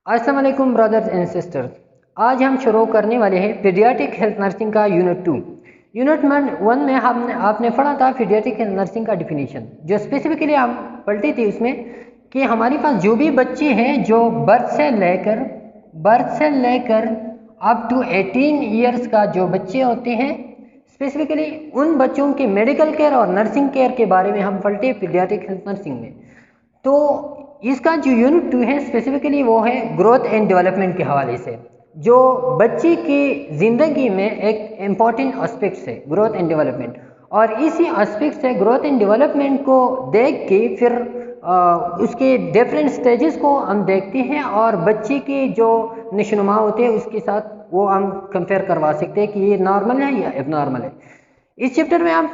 अस्सलाम वालेकुम brothers and sisters. आज हम शुरू करने वाले हैं पीडियाट्रिक हेल्थ नर्सिंग का यूनिट 2। यूनिट 1 में हमने आपने पढ़ा था पीडियाट्रिक हेल्थ नर्सिंग का डिफिनीशन, जो स्पेसिफिकली हम पढ़ते थे उसमें कि हमारे पास जो भी बच्चे हैं जो बर्थ से लेकर अप टू 18 ईयर्स का जो बच्चे होते हैं, स्पेसिफिकली उन बच्चों के मेडिकल केयर और नर्सिंग केयर के बारे में हम पढ़ते हैं पीडियाट्रिक हेल्थ नर्सिंग में। तो इसका जो यूनिट 2 है स्पेसिफिकली वो है ग्रोथ एंड डेवलपमेंट के हवाले से, जो बच्चे की ज़िंदगी में एक इम्पॉर्टेंट एस्पेक्ट्स है ग्रोथ एंड डेवलपमेंट। और इसी एस्पेक्ट से ग्रोथ एंड डेवलपमेंट को देख के फिर उसके डिफरेंट स्टेजेस को हम देखते हैं और बच्चे के जो निशनुमा होते हैं उसके साथ वो हम कंपेयर करवा सकते हैं कि ये नॉर्मल है या एबनॉर्मल है। इस चैप्टर में हम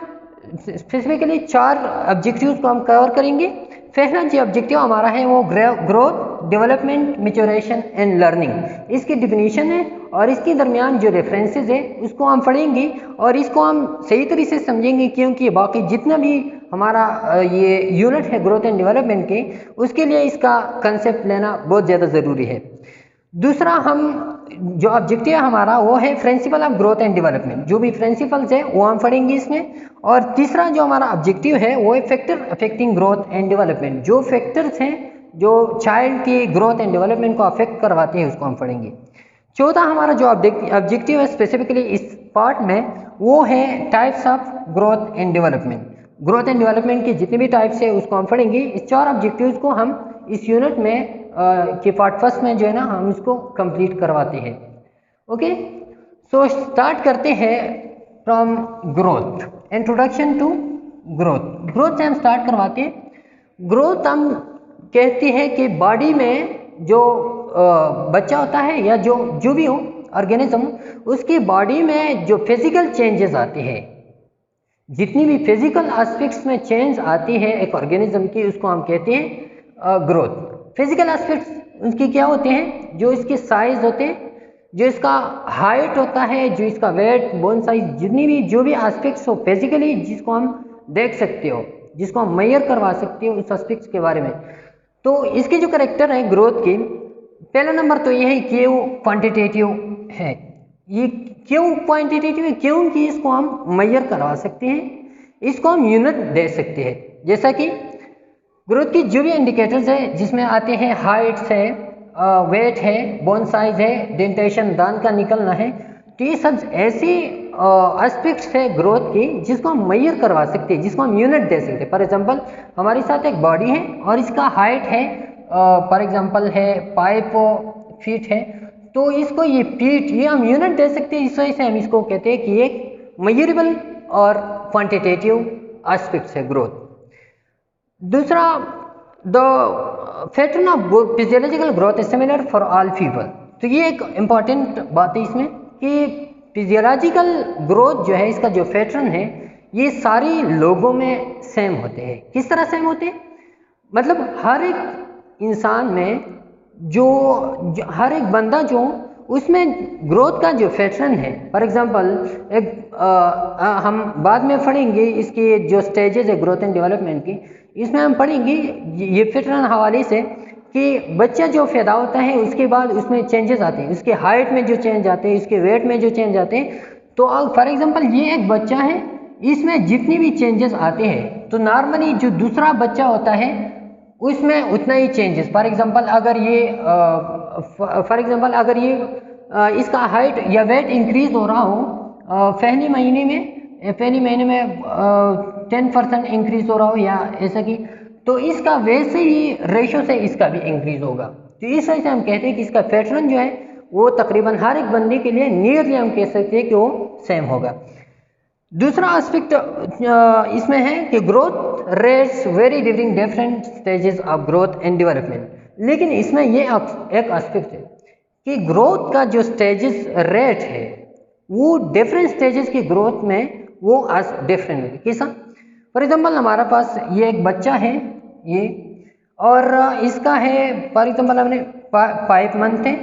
स्पेसिफिकली 4 ऑब्जेक्टिव्स को हम कवर करेंगे। पहला जो ऑब्जेक्टिव हमारा है वो growth, development, maturation and learning. इसकी डिफिनीशन है और इसके दरमियान जो रेफरेंसेस है उसको हम पढ़ेंगे और इसको हम सही तरीके से समझेंगे, क्योंकि बाकी जितना भी हमारा ये यूनिट है ग्रोथ एंड डेवलपमेंट के, उसके लिए इसका कंसेप्ट लेना बहुत ज़्यादा ज़रूरी है। दूसरा हम जो ऑब्जेक्टिव है हमारा वो है principle of growth and development, जो भी प्रिंसिपल्स है वो हम पढ़ेंगे इसमें। और तीसरा जो हमारा ऑब्जेक्टिव है वो है factor affecting growth and development, जो फैक्टर्स हैं जो चाइल्ड की ग्रोथ एंड डेवलपमेंट को अफेक्ट करवाते हैं उसको हम पढ़ेंगे। चौथा हमारा जो ऑब्जेक्टिव है स्पेसिफिकली इस पार्ट में वो है types of growth and development. Growth and development के जितने भी टाइप्स है उसको हम पढ़ेंगे। इस 4 ऑब्जेक्टिव्स को हम इस यूनिट में के पार्ट फर्स्ट में जो है ना हम इसको कंप्लीट करवाते हैं। ओके, सो स्टार्ट करते हैं from growth, introduction to growth. Growth से हम स्टार्ट करवाते हैं। ग्रोथ हम कहते हैं कि बॉडी में जो बच्चा होता है या जो भी हो ऑर्गेनिज्म, उसकी बॉडी में जो फिजिकल चेंजेस आते हैं, जितनी भी फिजिकल एस्पेक्ट्स में चेंज आती है एक ऑर्गेनिज्म की, उसको हम कहते हैं ग्रोथ। फिजिकल एस्पेक्ट्स उसकी क्या होते हैं? जो इसके साइज होते हैं, जो इसका हाइट होता है, जो इसका वेट, बोन साइज, जितनी भी जो भी एस्पेक्ट्स हो फिजिकली जिसको हम देख सकते हो, जिसको हम मेजर करवा सकते हो उस एस्पेक्ट्स के बारे में। तो इसके जो करेक्टर है ग्रोथ के, पहला नंबर तो ये है कि वो क्वांटिटेटिव है। ये क्यों क्वांटिटेटिव है? क्योंकि इसको हम मेजर करवा सकते हैं, इसको हम यूनिट दे सकते हैं। जैसा कि ग्रोथ की जो भी इंडिकेटर्स है जिसमें आते हैं हाइट्स है, वेट है, बोन साइज है, डेंटेशन दांत का निकलना है, तो ये सब ऐसी एस्पेक्ट्स है ग्रोथ की जिसको हम मेजर करवा सकते हैं, जिसको हम यूनिट दे सकते हैं। फॉर एग्जांपल हमारे साथ एक बॉडी है और इसका हाइट है फॉर एग्जांपल है 5 फीट है, तो इसको ये फीट ये हम यूनिट दे सकते हैं। इस वजह से हम इसको कहते हैं कि एक मेजरेबल और क्वांटिटेटिव एस्पेक्ट्स है ग्रोथ। दूसरा, the pattern of physiological growth is similar for all people. तो ये एक इम्पॉर्टेंट बात है इसमें कि फिजियोलॉजिकल ग्रोथ जो है, इसका जो पैटर्न है ये सारे लोगों में सेम होते हैं। किस तरह सेम होते हैं? मतलब हर एक इंसान में जो हर एक बंदा जो उसमें ग्रोथ का जो पैटर्न है, फॉर एग्जांपल एक हम बाद में पढ़ेंगे इसके जो स्टेजेस है ग्रोथ एंड डेवलपमेंट की, इसमें हम पढ़ेंगे ये पैटर्न हवाले से कि बच्चा जो पैदा होता है उसके बाद उसमें चेंजेस आते हैं, उसके हाइट में जो चेंज आते हैं, उसके वेट में जो चेंज आते हैं। तो फॉर एग्जांपल ये एक बच्चा है, इसमें जितनी भी चेंजेस आते हैं तो नॉर्मली जो दूसरा बच्चा होता है उसमें उतना ही चेंजेस। फॉर एग्जांपल अगर ये इसका हाइट या वेट इंक्रीज हो रहा हो पहले महीने में 10% इंक्रीज हो रहा हो या ऐसा कि, तो इसका वैसे ही रेशो से इसका भी इंक्रीज होगा। तो इस वजह से हम कहते हैं कि इसका पैटर्न जो है वो तकरीबन हर एक बंदे के लिए नियरली हम कह सकते हैं कि वो सेम होगा। दूसरा एस्पेक्ट इसमें है कि growth rates very during different stages of growth and development. लेकिन इसमें ये एक एस्पेक्ट है कि ग्रोथ का जो स्टेजेस रेट है वो डिफरेंट स्टेजेस की ग्रोथ में वो डिफरेंट है। कैसा? फॉर एग्जांपल हमारा पास ये एक बच्चा है ये, और इसका है फॉर एग्जांपल हमने 5 मंथ है,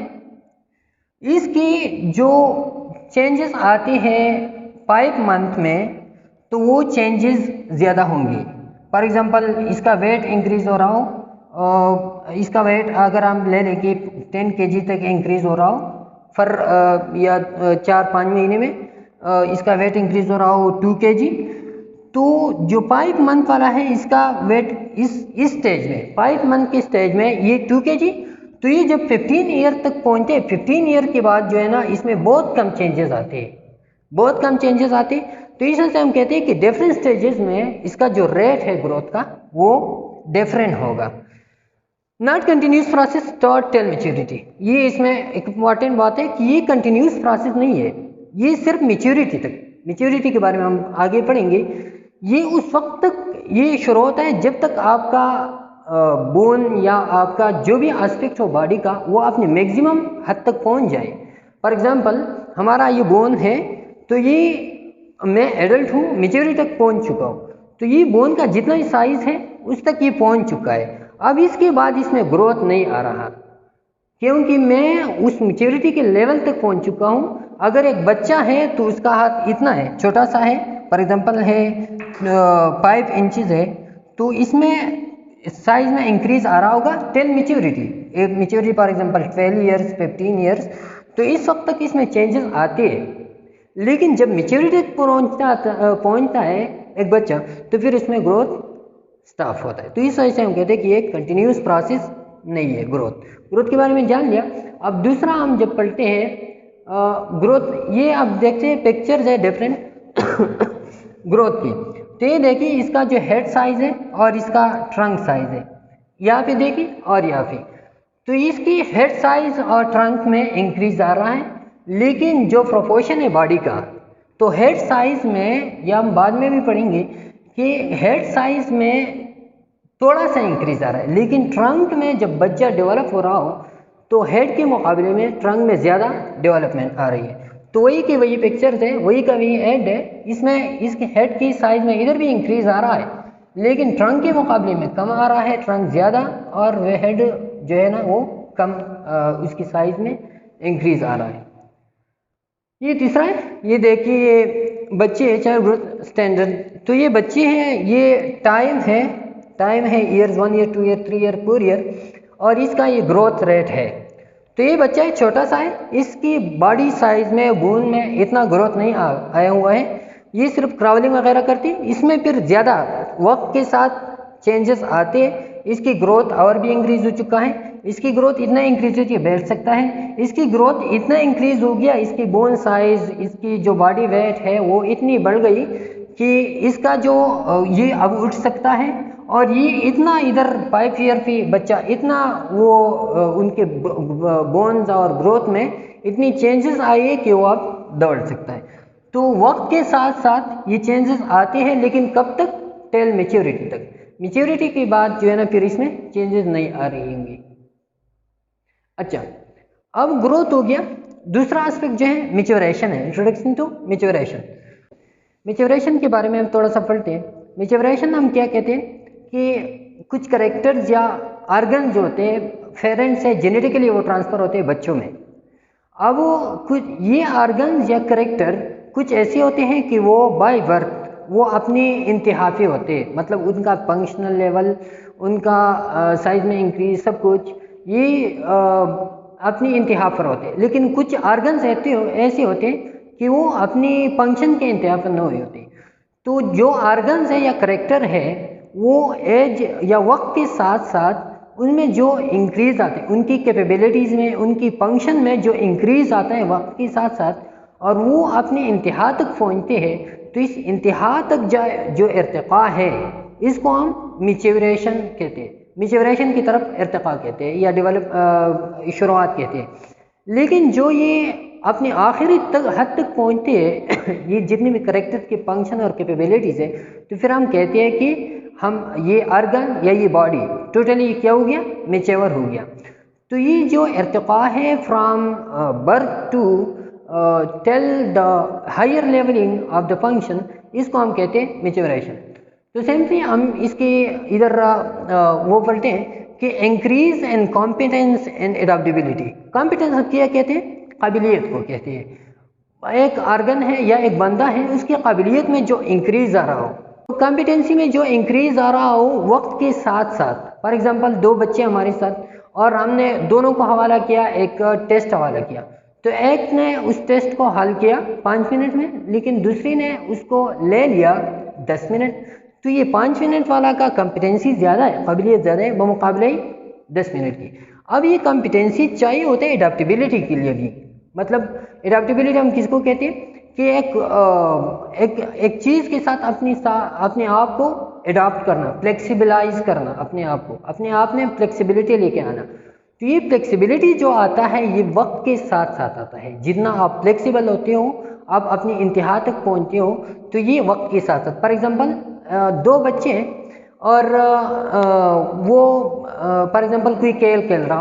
इसकी जो चेंजेस आते हैं 5 मंथ में तो वो चेंजेस ज़्यादा होंगे। फॉर एग्जांपल इसका वेट इंक्रीज हो रहा हो इसका वेट अगर हम ले लें कि 10 kg तक इंक्रीज़ हो रहा हो फर या 4-5 महीने में इसका वेट इंक्रीज़ हो रहा हो 2 kg, तो जो 5 मंथ वाला है इसका वेट इस स्टेज में 5 मंथ के स्टेज में ये 2 kg, तो ये जब 15 ईयर तक पहुँचते हैं 15 ईयर के बाद जो है ना इसमें बहुत कम चेंजेस आते हैं, बहुत कम चेंजेस आते हैं। तो इस वजह से हम कहते हैं कि डिफरेंट स्टेजेस में इसका जो रेट है ग्रोथ का वो डिफरेंट होगा। Not continuous process taught till maturity, ये इसमें एक इम्पॉर्टेंट बात है कि ये कंटिन्यूस प्रोसेस नहीं है, ये सिर्फ मैच्योरिटी तक, मैच्योरिटी के बारे में हम आगे पढ़ेंगे। ये उस वक्त तक ये शुरू होता है जब तक आपका बोन या आपका जो भी एस्पेक्ट हो बॉडी का वो अपने मैक्सिमम हद तक पहुंच जाए। फॉर एग्जांपल हमारा ये बोन है, तो ये मैं एडल्ट हूँ, मैच्योरिटी तक पहुंच चुका हूँ, तो ये बोन का जितना ही साइज है उस तक ये पहुंच चुका है। अब इसके बाद इसमें ग्रोथ नहीं आ रहा क्योंकि मैं उस मैच्योरिटी के लेवल तक पहुंच चुका हूँ। अगर एक बच्चा है तो उसका हाथ इतना है, छोटा सा है, फॉर एग्जांपल है 5 इंचेस है, तो इसमें साइज में इंक्रीज आ रहा होगा टिल मैच्योरिटी। एक maturity for example 12 years 15 years, तो इस वक्त तक इसमें चेंजेस आते हैं। लेकिन जब मैच्योरिटी तक पहुंचता है एक बच्चा, तो फिर इसमें ग्रोथ स्टॉप होता है। तो इस वजह से हम कहते हैं कि ये कंटिन्यूस प्रोसेस नहीं है। ग्रोथ के बारे में जान लिया। अब दूसरा हम जब पढ़ते हैं ग्रोथ, ये आप देखते हैं पिक्चर्स है डिफरेंट ग्रोथ की, तो ये देखिए इसका जो हेड साइज है और इसका ट्रंक साइज है, यहाँ पे देखिए और यहाँ पे, तो इसकी हेड साइज और ट्रंक में इंक्रीज आ रहा है, लेकिन जो प्रोपोर्शन है बॉडी का, तो हेड साइज में, या हम बाद में भी पढ़ेंगे कि हेड साइज में थोड़ा सा इंक्रीज आ रहा है, लेकिन ट्रंक में जब बच्चा डेवलप हो रहा हो तो हेड के मुकाबले में ट्रंक में ज़्यादा डेवलपमेंट आ रही है। तो वही की वही पिक्चर्स है, वही का वही हेड है, इसमें इसके हेड की साइज में इधर भी इंक्रीज आ रहा है, लेकिन ट्रंक के मुकाबले में कम आ रहा है, ट्रंक ज़्यादा और वह हेड जो है ना वो कम उसकी साइज में इंक्रीज आ रहा है। ये तीसरा है, ये देखिए ये बच्चे है चाइल्ड ग्रोथ स्टैंडर्ड, तो ये बच्चे हैं, ये टाइम है years 1 year 2 year 3 year 4 year, और इसका ये ग्रोथ रेट है। तो ये बच्चा है छोटा सा है, इसकी बॉडी साइज में बोन में इतना ग्रोथ नहीं आया हुआ है, ये सिर्फ क्राउलिंग वगैरह करती है, इसमें फिर ज़्यादा वक्त के साथ चेंजेस आते हैं, इसकी ग्रोथ और भी इंक्रीज हो चुका है, इसकी ग्रोथ इतना इंक्रीज होती है बैठ सकता है, इसकी ग्रोथ इतना इंक्रीज हो गया, इसकी बोन साइज, इसकी जो बॉडी वेट है वो इतनी बढ़ गई कि इसका जो ये अब उठ सकता है, और ये इतना इधर 5 ईयर पे बच्चा इतना वो उनके बोन्स और ग्रोथ में इतनी चेंजेस आई है कि वो अब दौड़ सकता है। तो वक्त के साथ साथ ये चेंजेस आते हैं, लेकिन कब तक? टिल मैच्योरिटी तक। मैच्योरिटी के बाद जो है ना फिर इसमें चेंजेस नहीं आ रही होंगी। अच्छा, अब ग्रोथ हो गया। दूसरा एस्पेक्ट जो है मैच्योरेशन है, इंट्रोडक्शन टू मैच्योरेशन। मैच्योरेशन के बारे में हम थोड़ा सा पढ़ते हैं। मैच्योरेशन हम क्या कहते हैं कि कुछ करेक्टर्स या ऑर्गन जो होते हैं पेरेंट्स से जेनेटिकली वो ट्रांसफ़र होते हैं बच्चों में। अब वो कुछ ये ऑर्गन्स या करेक्टर कुछ ऐसे होते हैं कि वो बाय बर्थ वो अपनी इंतहा पे होते हैं, मतलब उनका फंक्शनल लेवल, उनका साइज में इंक्रीज, सब कुछ ये अपनी इंतहा पर होते हैं। लेकिन कुछ ऑर्गन्स ऐसे होते हैं कि वो अपनी फंक्शन के इंतहा पर नहीं होते। तो जो ऑर्गन्स है या करेक्टर है वो एज या वक्त के साथ साथ उनमें जो इंक्रीज आते हैं, उनकी कैपेबिलिटीज़ में, उनकी फंक्शन में जो इंक्रीज आता है वक्त के साथ साथ, और वो अपने इंतहा तक पहुँचते हैं। तो इस इंतहा तक जो इर्तिक़ा है इसको हम मैच्योरेशन कहते हैं, मैच्योरेशन की तरफ इर्तिक़ा कहते हैं या डेवलप शुरुआत कहते हैं। लेकिन जो ये अपने आखिरी हद तक पहुँचते हैं ये जितने भी करेक्टर के फंक्शन और कैपेबिलिटीज़ है, तो फिर हम कहते हैं कि हम ये ऑर्गन या ये बॉडी टोटली क्या हो गया? मैच्योर हो गया। तो ये जो इर्तिक़ा है from birth to till the higher levelling of the function, इसको हम कहते हैं मैच्योरेशन। तो सेम थी हम इसके इधर वो पढ़ते हैं कि increase in competence and adaptability. Competence क्या कहते हैं? काबिलियत को कहते हैं। एक ऑर्गन है या एक बंदा है, उसकी काबिलियत में जो इंक्रीज आ रहा हो, कॉम्पिटेंसी में जो इंक्रीज आ रहा हो वक्त के साथ साथ, फॉर एग्जांपल दो बच्चे हमारे साथ और हमने दोनों को हवाला किया, एक टेस्ट हवाला किया, तो एक ने उस टेस्ट को हल किया 5 मिनट में, लेकिन दूसरी ने उसको ले लिया 10 मिनट। तो ये 5 मिनट वाला का कॉम्पिटेंसी ज़्यादा है, काबिलियत ज़्यादा है बमुकाबले 10 मिनट की। अब ये कॉम्पिटेंसी चाहिए होते हैं एडाप्टेबिलिटी के लिए भी। मतलब एडाप्टेबिलिटी हम किसको कहते हैं कि एक चीज़ के साथ अपने आप को एडाप्ट करना, फ्लेक्सिबलाइज करना, अपने आप में फ्लेक्सिबिलिटी लेके आना। तो ये फ्लेक्सिबिलिटी जो आता है ये वक्त के साथ साथ आता है। जितना आप फ्लेक्सिबल होते हो, आप अपनी इंतहा तक पहुंचते हो, तो ये वक्त के साथ साथ। फॉर एग्जांपल दो बच्चे हैं और वो फॉर एग्जांपल कोई खेल खेल रहा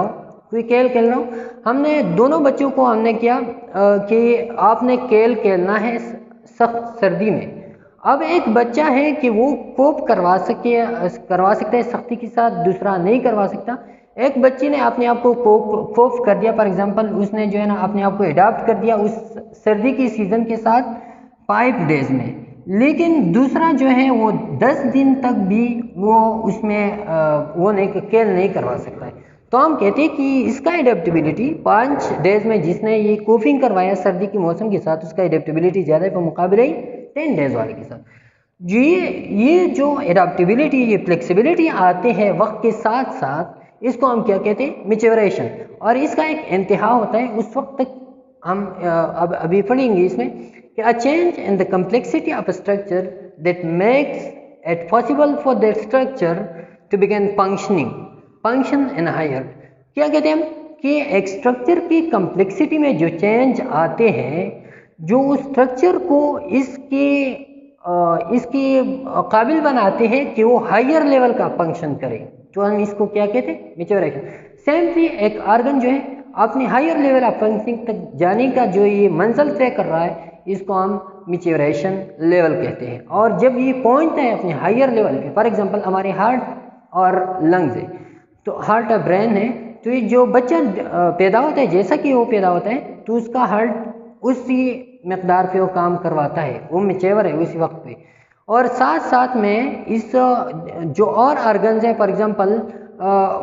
हूँ, हमने दोनों बच्चों को हमने किया कि आपने खेल खेलना है सख्त सर्दी में। अब एक बच्चा है कि वो कोप करवा सकते हैं सख्ती के साथ, दूसरा नहीं करवा सकता। एक बच्चे ने अपने आप को कोप कर दिया, फॉर एग्जांपल उसने जो है ना अपने आप को अडॉप्ट कर दिया उस सर्दी की सीज़न के साथ 5 डेज में, लेकिन दूसरा जो है वो 10 दिन तक भी वो उसमें वो खेल नहीं करवा सकता है। तो हम कहते हैं कि इसका एडेप्टेबिलिटी 5 डेज में जिसने ये कोपिंग करवाया सर्दी के मौसम के साथ, उसका एडेप्टेबिलिटी ज़्यादा है मुकाबले 10 डेज वाले के साथ। ये जो एडाप्टेबिलिटी, ये फ्लेक्सिबिलिटी आते हैं वक्त के साथ साथ, इसको हम क्या कहते हैं, मैच्योरेशन। और इसका एक इंतहा होता है उस वक्त तक, हम अब अभी पढ़ेंगे इसमें कि a change in the complexity of structure that makes it possible for that structure to begin function in higher. क्या कहते हैं हम कि एक स्ट्रक्चर की कम्प्लेक्सिटी में जो चेंज आते हैं, जो उस स्ट्रक्चर को इसके काबिल बनाते हैं कि वो हायर लेवल का फंक्शन करे, तो हम इसको क्या कहते हैं, मैच्योरेशन। सेमली एक ऑर्गन जो है अपने हायर लेवल ऑफ फंक्शनिंग तक जाने का जो ये मंजिल तय कर रहा है, इसको हम मैच्योरेशन लेवल कहते हैं। और जब ये पहुंचता है अपने हायर लेवल पे, फॉर एग्जांपल हमारे हार्ट और लंग्स है, तो हार्ट और ब्रेन है, तो ये जो बच्चा पैदा होता है, जैसा कि वो पैदा होता है, तो उसका हार्ट उसी मकदार पे वो काम करवाता है, वो मैच्योर है उसी वक्त पे। और साथ साथ में इस जो और ऑर्गन्स हैं, फॉर एग्जांपल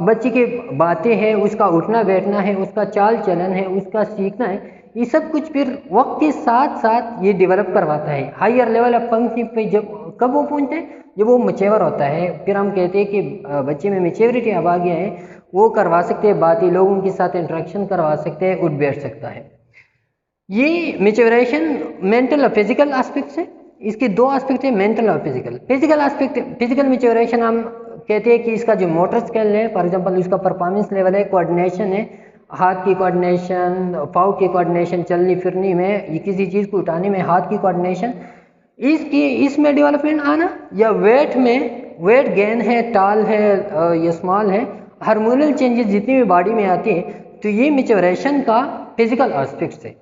बच्चे की बातें हैं, उसका उठना बैठना है, उसका चाल चलन है, उसका सीखना है, ये सब कुछ फिर वक्त के साथ साथ ये डेवलप करवाता है। हायर लेवल ऑफ फंक्शन पे जब कब वो पहुंचते हैं, जब वो मैच्योर होता है, फिर हम कहते हैं कि बच्चे में मैच्योरिटी अब आ गया है, वो करवा सकते हैं बातें, लोगों के साथ इंटरेक्शन करवा सकते हैं, उठ बैठ सकता है। ये मैच्योरेशन मेंटल और फिजिकल एस्पेक्ट्स है। इसके दो एस्पेक्ट है, मेंटल और physical. Physical aspect, physical maturation हम कहते हैं कि इसका जो मोटर स्किल है, फॉर एग्जांपल उसका परफॉर्मेंस लेवल है, कोऑर्डिनेशन है, हाथ की कोऑर्डिनेशन, पाँव की कोऑर्डिनेशन, चलनी फिरनी में, ये किसी चीज़ को उठाने में हाथ की कोऑर्डिनेशन, इसमें डेवलपमेंट आना, या वेट में, वेट गेन है, टाल है या स्मॉल है, हार्मोनल चेंजेस जितनी भी बॉडी में आते हैं, तो ये मैच्योरेशन का फिजिकल एस्पेक्ट है।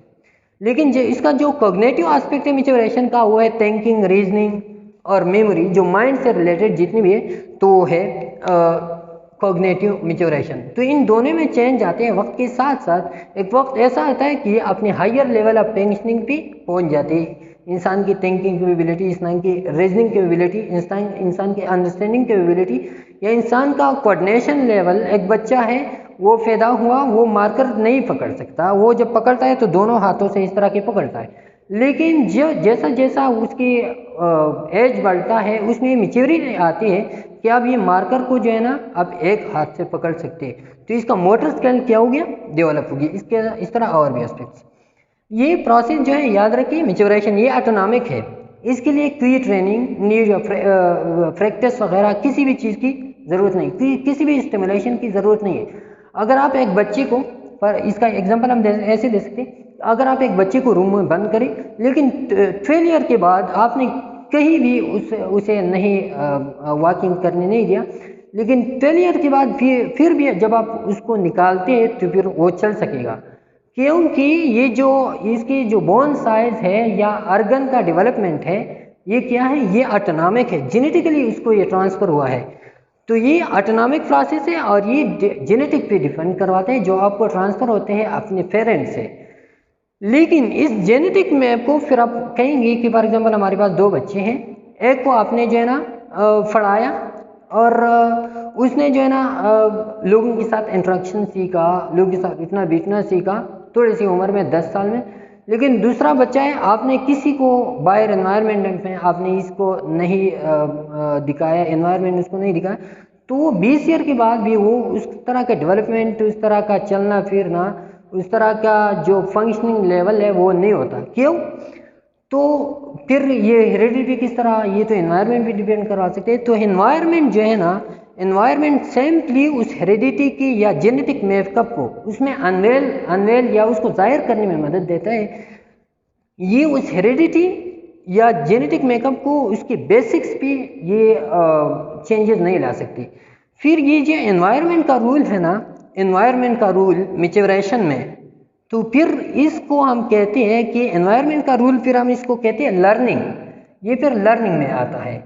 लेकिन जो इसका जो कॉग्निटिव एस्पेक्ट है मैच्योरेशन का, वो है थिंकिंग, रीजनिंग और मेमोरी, जो माइंड से रिलेटेड जितनी भी है, तो वो है कॉग्निटिव मैच्योरेशन। तो इन दोनों में चेंज आते हैं वक्त के साथ साथ। एक वक्त ऐसा आता है कि ये अपने हायर लेवल ऑफ फंक्शनिंग भी पहुंच जाती है। इंसान की थिंकिंग कैपेबिलिटी, इंसान की रीजनिंग कैपेबिलिटी, इंसान की अंडरस्टैंडिंग कैपेबिलिटी, या इंसान का कोऑर्डिनेशन लेवल। एक बच्चा है, वो पैदा हुआ, वो मार्कर नहीं पकड़ सकता, वो जब पकड़ता है तो दोनों हाथों से इस तरह के पकड़ता है, लेकिन जो जैसा जैसा उसकी एज बढ़ता है, उसमें मैच्योरिटी आती है कि अब ये मार्कर को जो है ना अब एक हाथ से पकड़ सकते हैं, तो इसका मोटर स्किल क्या हो गया, डेवलप होगी। इस तरह और भी एस्पेक्ट्स। ये प्रोसेस जो है याद रखिए, मैच्योरेशन ये ऑटोनॉमिक है, इसके लिए कोई ट्रेनिंग, नीड, प्रैक्टिस वगैरह किसी भी चीज़ की ज़रूरत नहीं, किसी भी स्टिमुलेशन की ज़रूरत नहीं है। अगर आप एक बच्चे को, पर इसका एग्जांपल हम ऐसे दे सकते हैं, अगर आप एक बच्चे को रूम में बंद करें, लेकिन 12 ईयर के बाद आपने कहीं भी उसे नहीं वॉकिंग करने नहीं दिया, लेकिन 12 ईयर के बाद फिर भी जब आप उसको निकालते हैं तो फिर वो चल सकेगा, क्योंकि ये जो इसकी जो बोन साइज है या ऑर्गन का डेवलपमेंट है, ये क्या है, ये ऑटोनॉमिक है, जेनेटिकली उसको ये ट्रांसफ़र हुआ है। तो ये ऑटोनॉमिक प्रोसेस है और ये जेनेटिक पे डिपेंड करवाते हैं, जो आपको ट्रांसफ़र होते हैं अपने पेरेंट्स से। लेकिन इस जेनेटिक मैप को फिर आप कहेंगे कि फॉर एग्जांपल हमारे पास दो बच्चे हैं, एक को आपने जो है ना पढ़ाया और उसने जो है ना लोगों के साथ इंटरेक्शन सीखा, लोगों के साथ उठना बैठना सीखा थोड़ी सी उम्र में 10 साल में। लेकिन दूसरा बच्चा है, आपने किसी को बाहर एनवायरनमेंट में आपने इसको नहीं दिखाया, एनवायरनमेंट उसको नहीं दिखाया, तो वो 20 ईयर के बाद भी वो उस तरह का डेवलपमेंट, उस तरह का चलना फिरना, उस तरह का जो फंक्शनिंग लेवल है वो नहीं होता। क्यों? तो फिर ये हेरिडिटी किस तरह, ये तो एनवायरनमेंट भी डिपेंड करवा सकते हैं। तो एनवायरनमेंट जो है ना, एनवायरनमेंट सिंपली उस हेरिडिटी की या जेनेटिक मेकअप को उसमें अनवेल या उसको जाहिर करने में मदद देता है। ये उस हेरिडिटी या जेनेटिक मेकअप को, उसके बेसिक्स पे ये चेंजेस नहीं ला सकती। फिर ये जो एनवायरनमेंट का रूल है ना, एनवायरनमेंट का रूल मैच्योरेशन में, तो फिर इसको हम कहते हैं कि एनवायरनमेंट का रूल, फिर हम इसको कहते हैं लर्निंग। ये फिर लर्निंग में आता है।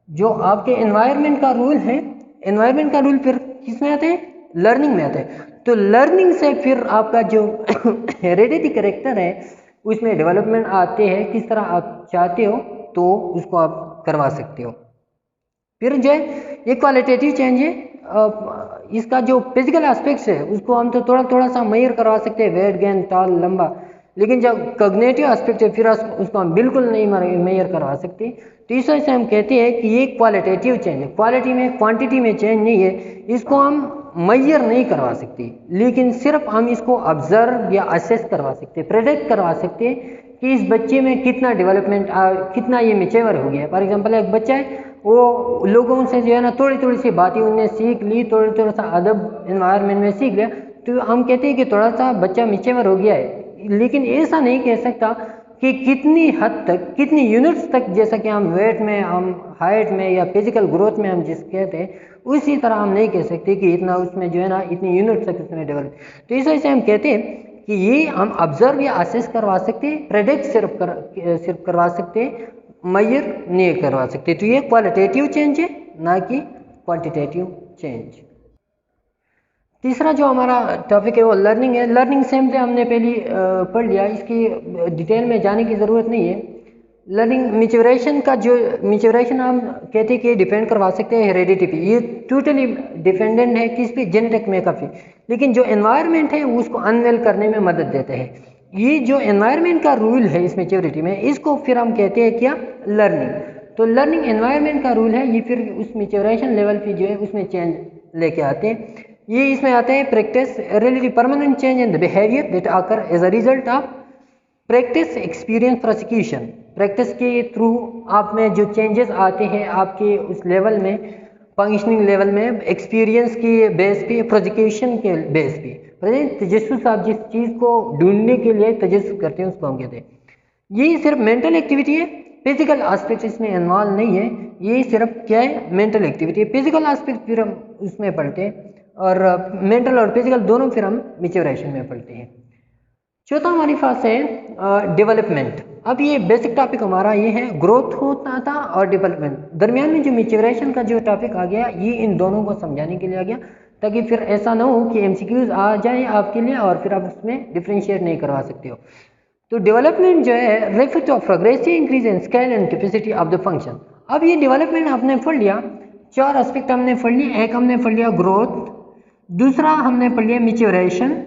जो आपके एनवायरनमेंट का रूल है, एनवायरनमेंट का रूल फिर किस में आते हैं? लर्निंग में आते हैं। तो लर्निंग से फिर आपका जो हेरिडिटी कैरेक्टर है उसमें डेवलपमेंट आते हैं। किस तरह आप चाहते हो तो उसको आप करवा सकते हो। फिर जो है ये क्वालिटेटिव चेंज है। इसका जो फिजिकल एस्पेक्ट्स है उसको हम तो थोड़ा थोड़ा सा मेजर करवा सकते हैं, वेट गेन, टाल, लंबा। लेकिन जब कॉग्निटिव एस्पेक्ट है फिर उसको हम बिल्कुल नहीं मेजर करवा सकते। तो इस वजह से हम कहते हैं कि ये क्वालिटेटिव चेंज है, क्वालिटी में क्वांटिटी में चेंज नहीं है। इसको हम मेजर नहीं करवा सकते, लेकिन सिर्फ हम इसको ऑब्जर्व या असेस करवा सकते हैं, प्रेडिक्ट करवा सकते हैं कि इस बच्चे में कितना डेवलपमेंट, कितना ये मैच्योर हो गया। फॉर एग्जांपल एक बच्चा है, वो लोगों से जो है ना थोड़ी थोड़ी सी बातें उन्हें सीख ली, थोड़ा सा अदब एनवायरनमेंट में सीख लिया, तो हम कहते हैं कि थोड़ा सा बच्चा मैच्योर हो गया है। लेकिन ऐसा नहीं कह सकता कि कितनी हद तक, कितनी यूनिट्स तक, जैसा कि हम वेट में, हम हाइट में या फिजिकल ग्रोथ में हम जिस कहते हैं, उसी तरह हम नहीं कह सकते कि इतना उसमें जो है ना इतनी यूनिट तक उसमें डेवलप। तो इस वजह से हम कहते हैं कि ये हम ऑब्जर्व या असेस करवा सकते हैं, प्रेडिक्ट सिर्फ करवा सकते हैं, मेजर नहीं करवा सकते। तो ये क्वालिटेटिव चेंज है, ना कि क्वांटिटेटिव चेंज। तीसरा जो हमारा टॉपिक है वो लर्निंग है। लर्निंग सेम से हमने पहले पढ़ लिया, इसकी डिटेल में जाने की ज़रूरत नहीं है। लर्निंग मैच्योरेशन का जो मैच्योरेशन हम कहते हैं कि डिपेंड करवा सकते हैं हेरिडिटी पे, ये टोटली डिपेंडेंट है किस पे? जेनेटिक मेकअप पे। लेकिन जो एनवायरनमेंट है उसको अनवेल करने में मदद देते हैं। ये जो एनवायरनमेंट का रूल है इस मैच्योरिटी में, इसको फिर हम कहते हैं क्या? लर्निंग। तो लर्निंग एनवायरनमेंट का रूल है, ये फिर उस मैच्योरेशन लेवल पे जो है उसमें चेंज लेके आते हैं। ये इसमें आते हैं practice, really permanent change in the behaviour that occur as a result of practice, experience, prosecution. Practice के थ्रू आप में जो चेंजेस आते हैं आपके उस लेवल में, फंक्शनिंग लेवल में, एक्सपीरियंस के बेस पे, प्रोसिक्यूशन के बेस पे। तजस्सुस, आप जिस चीज़ को ढूंढने के लिए तजस्सुस करते हैं उसको हम कहते हैं। ये सिर्फ मेंटल एक्टिविटी है, फिजिकल एस्पेक्ट इसमें इन्वॉल्व नहीं है। ये सिर्फ क्या है? मेंटल एक्टिविटी है। फिजिकल एस्पेक्ट फिर हम उसमें पढ़ते हैं, और मेंटल और फिजिकल दोनों फिर हम मैच्योरेशन में पढ़ते हैं। चौथा हमारे पास है डेवलपमेंट। अब ये बेसिक टॉपिक हमारा ये है, ग्रोथ होता था और डेवलपमेंट। दरमियान में जो मैच्योरेशन का जो टॉपिक आ गया, ये इन दोनों को समझाने के लिए आ गया, ताकि फिर ऐसा ना हो कि एमसीक्यूज आ जाए आपके लिए और फिर आप उसमें डिफ्रेंशिएट नहीं करवा सकते हो। तो डेवलपमेंट जो है refer to progressive increase in scale and capacity of the function. अब ये डेवलपमेंट आपने पढ़ लिया, चार एस्पेक्ट हमने पढ़ लिया। एक हमने पढ़ लिया ग्रोथ, दूसरा हमने पढ़ लिया मैच्योरेशन,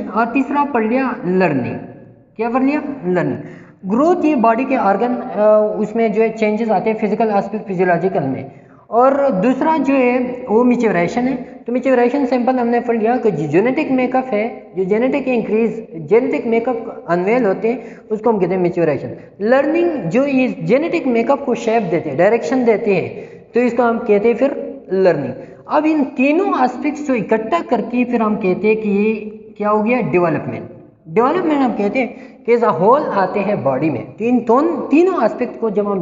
और तीसरा पढ़ लिया लर्निंग। क्या पढ़ लिया? लर्निंग। ग्रोथ ये बॉडी के ऑर्गन, उसमें जो है चेंजेस आते हैं फिजिकल एस्पेक्ट, फिजियोलॉजिकल में। और दूसरा जो है वो मैच्योरेशन है। तो मैच्योरेशन सिंपल हमने पढ़ लिया कि जो जेनेटिक मेकअप है, जो genetic increase, genetic makeup unveil होते हैं, उसको हम कहते हैं मैच्योरेशन। लर्निंग जो ये जेनेटिक मेकअप को शेप देते हैं, डायरेक्शन देते हैं, तो इसको हम कहते हैं फिर लर्निंग। अब इन तीनों एस्पेक्ट्स को इकट्ठा करके फिर हम कहते हैं कि ये क्या हो गया? डेवलपमेंट। डेवलपमेंट हम कहते हैं कि एज अ होल आते हैं बॉडी में। तीनों एस्पेक्ट को जब हम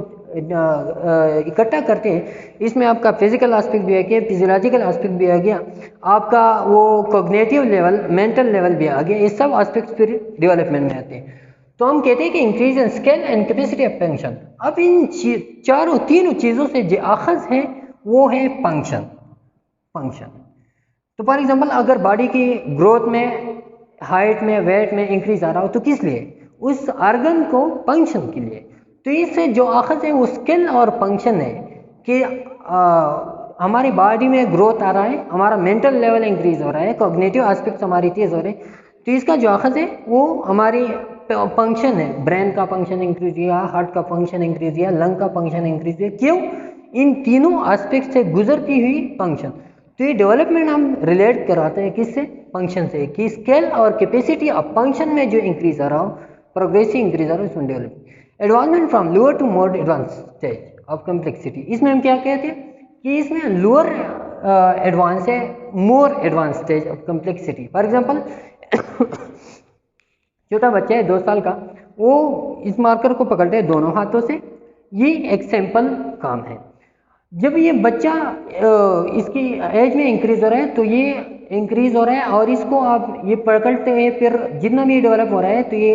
इकट्ठा करते हैं, इसमें आपका फिजिकल एस्पेक्ट भी आ गया, फिजियोलॉजिकल एस्पेक्ट भी आ गया, आपका वो कॉग्निटिव लेवल, मेंटल लेवल भी आ गया। ये सब एस्पेक्ट्स फिर डेवलपमेंट में आते हैं। तो हम कहते हैं कि increase in scale and capacity of function. अब इन तीनों चीज़ों से जो आखज है वो है फंक्शन। तो फॉर एग्जांपल अगर बॉडी की ग्रोथ में, हाइट में, वेट में इंक्रीज आ रहा हो, तो किस लिए? उस ऑर्गन को फंक्शन के लिए। तो इससे जो अखज़ है वो स्किल और फंक्शन है कि हमारी बॉडी में ग्रोथ आ रहा है, हमारा मेंटल लेवल इंक्रीज हो रहा है, कॉग्निटिव एस्पेक्ट्स हमारी तेज़ हो रहे हैं। तो इसका जो अखज़ है वो हमारी फंक्शन है, ब्रेन का फंक्शन इंक्रीज किया, हार्ट का फंक्शन इंक्रीज किया, लंग का फंक्शन इंक्रीज किया। क्यों? इन तीनों एस्पेक्ट से गुजरती हुई फंक्शन। तो ये डेवलपमेंट हम रिलेट कराते हैं किससे? फंक्शन से, कि स्केल और कैपेसिटी ऑफ फंक्शन में जो इंक्रीज आ रहा हो, प्रोग्रेसिव इंक्रीज आ रहा हो, इसमें development. Advancement from lower to more advance stage of complexity, इसमें हम क्या कहते हैं कि इसमें लोअर एडवांस है, मोर advance stage of complexity. For example छोटा बच्चा है 2 साल का, वो इस मार्कर को पकड़ते हैं दोनों हाथों से, ये एक सिंपल काम है। जब ये बच्चा इसकी एज में इंक्रीज हो रहा है तो ये इंक्रीज हो रहा है और इसको आप ये पकड़ते हैं, फिर जितना भी डेवलप हो रहा है तो ये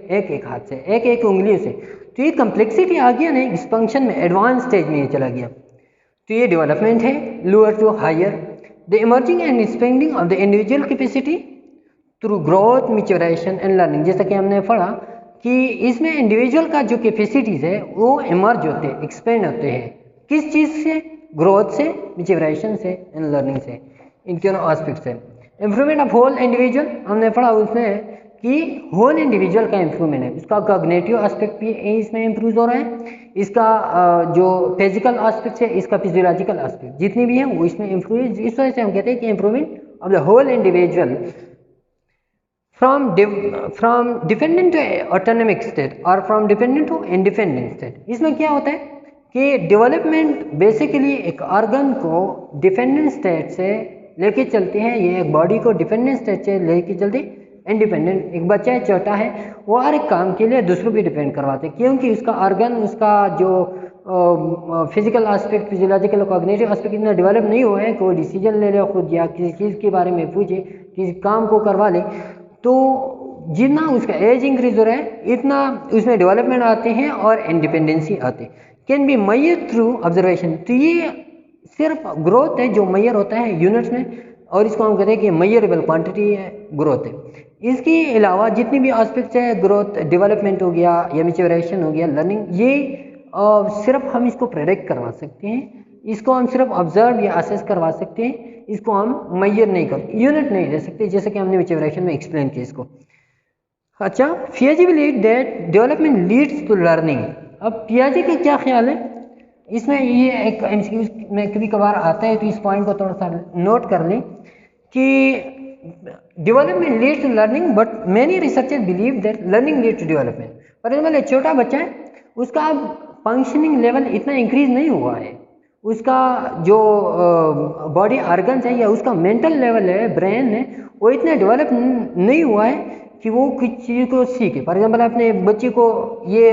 एक हाथ से, एक उंगलियों से, तो ये कम्प्लेक्सिटी आ गया ना इस फंक्शन में, एडवांस स्टेज में ये चला गया। तो ये डेवलपमेंट है lower to higher. The emerging and expanding of the individual capacity through growth, maturation and learning. जैसा कि हमने पढ़ा कि इसमें इंडिविजुअल का जो कैपेसिटीज़ है वो इमर्ज होते हैं, एक्सपेंड होते हैं, किस चीज़ से? ग्रोथ से, मैच्योरेशन से एंड लर्निंग से, इन तीनों एस्पेक्ट से। इम्प्रूवमेंट ऑफ होल इंडिविजुअल, हमने पढ़ा उसमें कि होल इंडिविजुअल का इम्प्रूवमेंट है, उसका कॉग्निटिव एस्पेक्ट भी इसमें इम्प्रूव हो रहा है, इसका जो फिजिकल एस्पेक्ट है, इसका फिजियोलॉजिकल एस्पेक्ट जितनी भी है वो इसमें इम्प्रूव। इस वजह से हम कहते हैं कि improvement of the whole individual from dependent to autonomic state और from dependent to independent state। इसमें क्या होता है कि डेवलपमेंट बेसिकली एक ऑर्गन को डिपेंडेंट स्टेट से लेके चलते हैं, ये एक बॉडी को डिपेंडेंट स्टेट से लेके चलते इंडिपेंडेंट। एक बच्चा है, छोटा है, वो हर एक काम के लिए दूसरों पे डिपेंड करवाते हैं, क्योंकि उसका ऑर्गन, उसका जो physical aspect, physiological cognitive aspect इतना डेवलप नहीं हुआ है कि वो डिसीजन ले ले खुद या किसी चीज़ के बारे में पूछे, किसी काम को करवा ले। तो जितना उसका एज इंक्रीज हो रहा है इतना उसमें डेवलपमेंट आते हैं और इंडिपेंडेंसी आते हैं। Can be measured through observation. तो ये सिर्फ ग्रोथ है जो मेजर होता है यूनिट्स में, और इसको हम कहते हैं कि मेजरेबल क्वांटिटी है, ग्रोथ है। इसके अलावा जितनी भी एस्पेक्ट्स है, ग्रोथ, डेवलपमेंट हो गया या मैच्योरेशन हो गया, लर्निंग, ये सिर्फ हम इसको प्रेडिक्ट करवा सकते हैं, इसको हम सिर्फ ऑब्जर्व या असेस करवा सकते हैं, इसको हम मेजर नहीं कर, यूनिट नहीं दे सकते, जैसे कि हमने मैच्योरेशन में एक्सप्लेन किया इसको। अच्छा, पियाजे believe that development leads to learning. अब पियाजे का क्या ख्याल है इसमें? ये एक एमसीक्यू में कभी कभार आता है, तो इस पॉइंट को थोड़ा सा नोट कर लें कि development leads to learning but many researchers believe that learning lead to development. For example एक छोटा बच्चा है, उसका फंक्शनिंग लेवल इतना इंक्रीज नहीं हुआ है, उसका जो बॉडी ऑर्गन्स है या उसका मेंटल लेवल है, ब्रेन है, वो इतना डेवलप नहीं हुआ है कि वो किसी चीज़ को सीखे। फॉर एग्जाम्पल आपने बच्चे को ये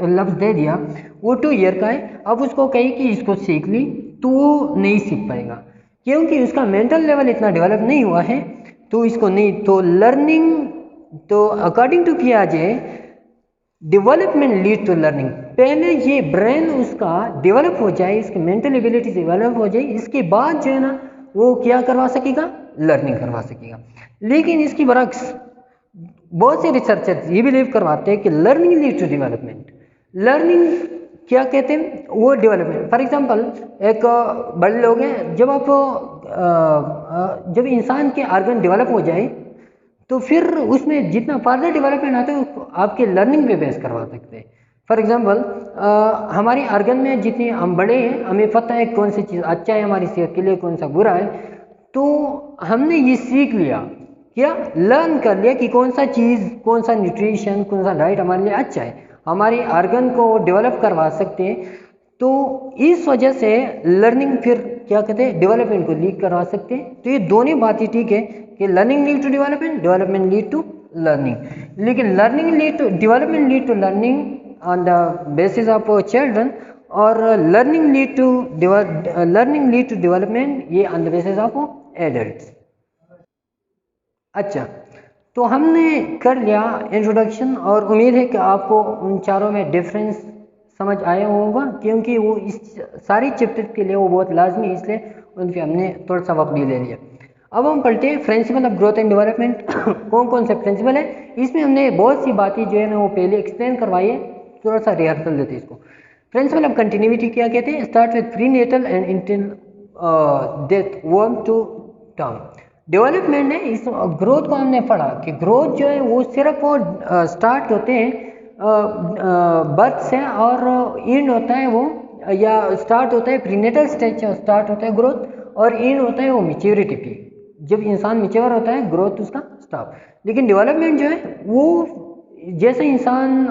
लफ्ज़ दे दिया, वो 2 ईयर का है, अब उसको कही कि इसको सीख ली, तो वो नहीं सीख पाएगा, क्योंकि उसका मेंटल लेवल इतना डेवलप नहीं हुआ है, तो इसको नहीं। तो लर्निंग, तो अकॉर्डिंग टू पियाजे डेवलपमेंट लीड टू लर्निंग। पहले ये ब्रेन उसका डेवलप हो जाए, इसकी मेंटल एबिलिटी डेवलप हो जाए, इसके बाद जो है ना वो क्या करवा सकेगा? लर्निंग करवा सकेगा। लेकिन इसकी बरक्स बहुत से रिसर्चर्स ये बिलीव करवाते हैं कि learning lead to development. Learning क्या कहते हैं? वो डेवलपमेंट। फॉर एग्जांपल एक बड़े लोग हैं, जब इंसान के ऑर्गन डेवलप हो जाए तो फिर उसमें जितना फर्दर डेवलपमेंट आता है उसको आपके लर्निंग पे बेस करवा सकते हैं। फॉर एग्जांपल हमारी ऑर्गन में जितनी हम बड़े हैं, हमें पता है कौन सी चीज़ अच्छा है हमारी सेहत के लिए, कौन सा बुरा है, तो हमने ये सीख लिया, क्या लर्न कर लिया कि कौन सा चीज़, कौन सा न्यूट्रिशन, कौन सा डाइट हमारे लिए अच्छा है, हमारे ऑर्गन को डेवलप करवा सकते हैं। तो इस वजह से लर्निंग फिर क्या कहते हैं? डेवलपमेंट को लीड करवा सकते हैं। तो ये दोनों बातें ठीक है कि learning lead to development, development lead to learning. लेकिन learning lead to development lead to learning on the basis of children, और लर्निंग लीड टू डेवलपमेंट ये on the basis of adults. अच्छा, तो हमने कर लिया इंट्रोडक्शन, और उम्मीद है कि आपको उन चारों में डिफरेंस समझ आया होगा, क्योंकि वो इस सारी चैप्टर के लिए वो बहुत लाजमी है, इसलिए उन पर हमने थोड़ा सा वक्त भी ले लिया। अब हम पढ़ते हैं principle of growth and development. कौन कौन से प्रिंसिपल है? इसमें हमने बहुत सी बातें जो है ना वो पहले एक्सप्लेन करवाई है, थोड़ा सा रिहर्सल देते हैं इसको। प्रिंसिपल ऑफ कंटिन्यूटी क्या कहते हैं? Start with pre natal and इंटिल death worm to term. Development है, इस ग्रोथ को हमने पढ़ा कि ग्रोथ जो है वो सिर्फ वो स्टार्ट होते हैं बर्थ से और एंड होता है वो, या स्टार्ट होता है प्रीनेटल स्टेज से स्टार्ट होता है ग्रोथ और एंड होता है वो मैच्योरिटी पे, जब इंसान मैच्योर होता है ग्रोथ उसका स्टॉप। लेकिन डेवलपमेंट जो है वो जैसे इंसान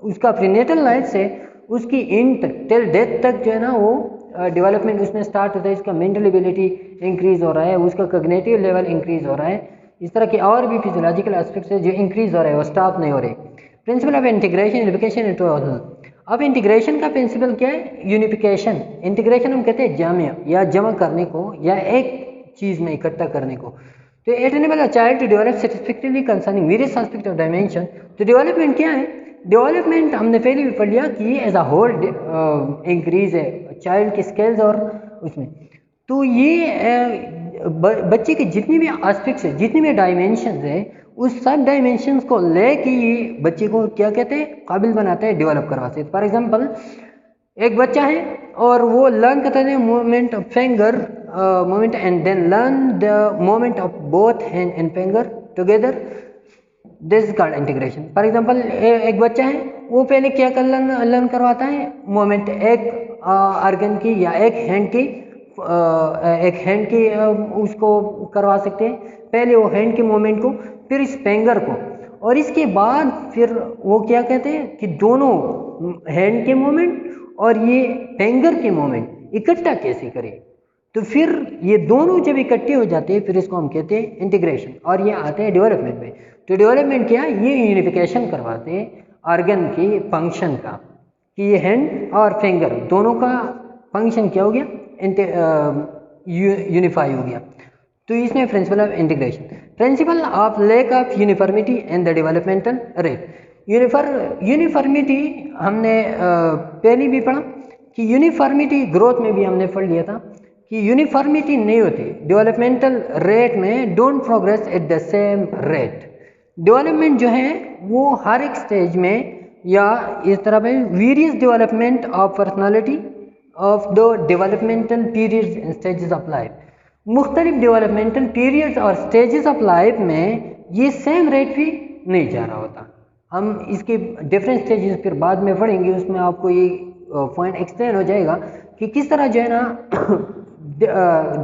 उसका प्रीनेटल लाइफ से उसकी एंड तक टिल डेथ तक जो है ना वो डेवलपमेंट उसमें स्टार्ट होता है, इसका मेंटल एबिलिटी इंक्रीज हो रहा है, उसका कॉग्निटिव लेवल इंक्रीज हो रहा है, इस तरह के और भी फिजियोलॉजिकल एस्पेक्ट्स है जो इंक्रीज हो रहे हैं, वो स्टॉप नहीं हो रहे। Principal of integration unification into all. अब इंटीग्रेशन का प्रिंसिपल क्या है? यूनिफिकेशन। इंटीग्रेशन हम कहते हैं जामिया या जमा करने को या एक चीज़ में इकट्ठा करने को। तो it enable a child to develop satisfactorily concerning various aspect of dimension. तो डेवलपमेंट क्या है? डेवलपमेंट हमने पहले भी पढ़ लिया कि एज अ होल इंक्रीज है चाइल्ड के स्किल्स और उसमें। तो ये बच्चे के जितनी भी एस्पेक्ट्स है, जितनी भी डायमेंशंस है, उस सब डायमेंशंस को लेके ये बच्चे को क्या कहते हैं? काबिल बनाते हैं, डेवलप करवाते हैं। फॉर एग्जांपल एक बच्चा है और वो लर्न करता है movement of finger movement and then learn the movement of both hand and finger together, this is called integration. For example एक बच्चा है वो पहले क्या कर लर्न करवाता है? मूवमेंट एक ऑर्गन की या एक हैंड की उसको करवा सकते हैं, पहले वो हैंड के मूवमेंट को, फिर इस फिंगर को, और इसके बाद फिर वो क्या कहते हैं कि दोनों हैंड के मूवमेंट और ये फिंगर के मूवमेंट इकट्ठा कैसे करें। तो फिर ये दोनों जब इकट्ठे हो जाते हैं फिर इसको हम कहते हैं इंटीग्रेशन, और ये आते हैं डेवलपमेंट में। तो डेवलपमेंट क्या है? ये यूनिफिकेशन करवाते हैं ऑर्गन की फंक्शन का, कि ये हैंड और फिंगर दोनों का फंक्शन क्या हो गया? यूनिफाई हो गया। तो इसमें principle of integration. Principle of lack of uniformity and the developmental rate. Uniformity हमने पहले भी पढ़ा कि यूनिफॉर्मिटी ग्रोथ में भी हमने पढ़ लिया था कि यूनिफॉर्मिटी नहीं होती डेवलपमेंटल रेट में, don't progress at the same rate. Development जो है वो हर एक स्टेज में या इस तरह में various development of personality of the developmental periods and stages of life. मुख्तलिफ डेवलपमेंटल पीरियड्स और स्टेजेस ऑफ लाइफ में ये सेम रेट भी नहीं जा रहा होता। हम इसके डिफरेंट स्टेजेस फिर बाद में पढ़ेंगे, उसमें आपको ये पॉइंट एक्सप्लेन हो जाएगा कि किस तरह जो है ना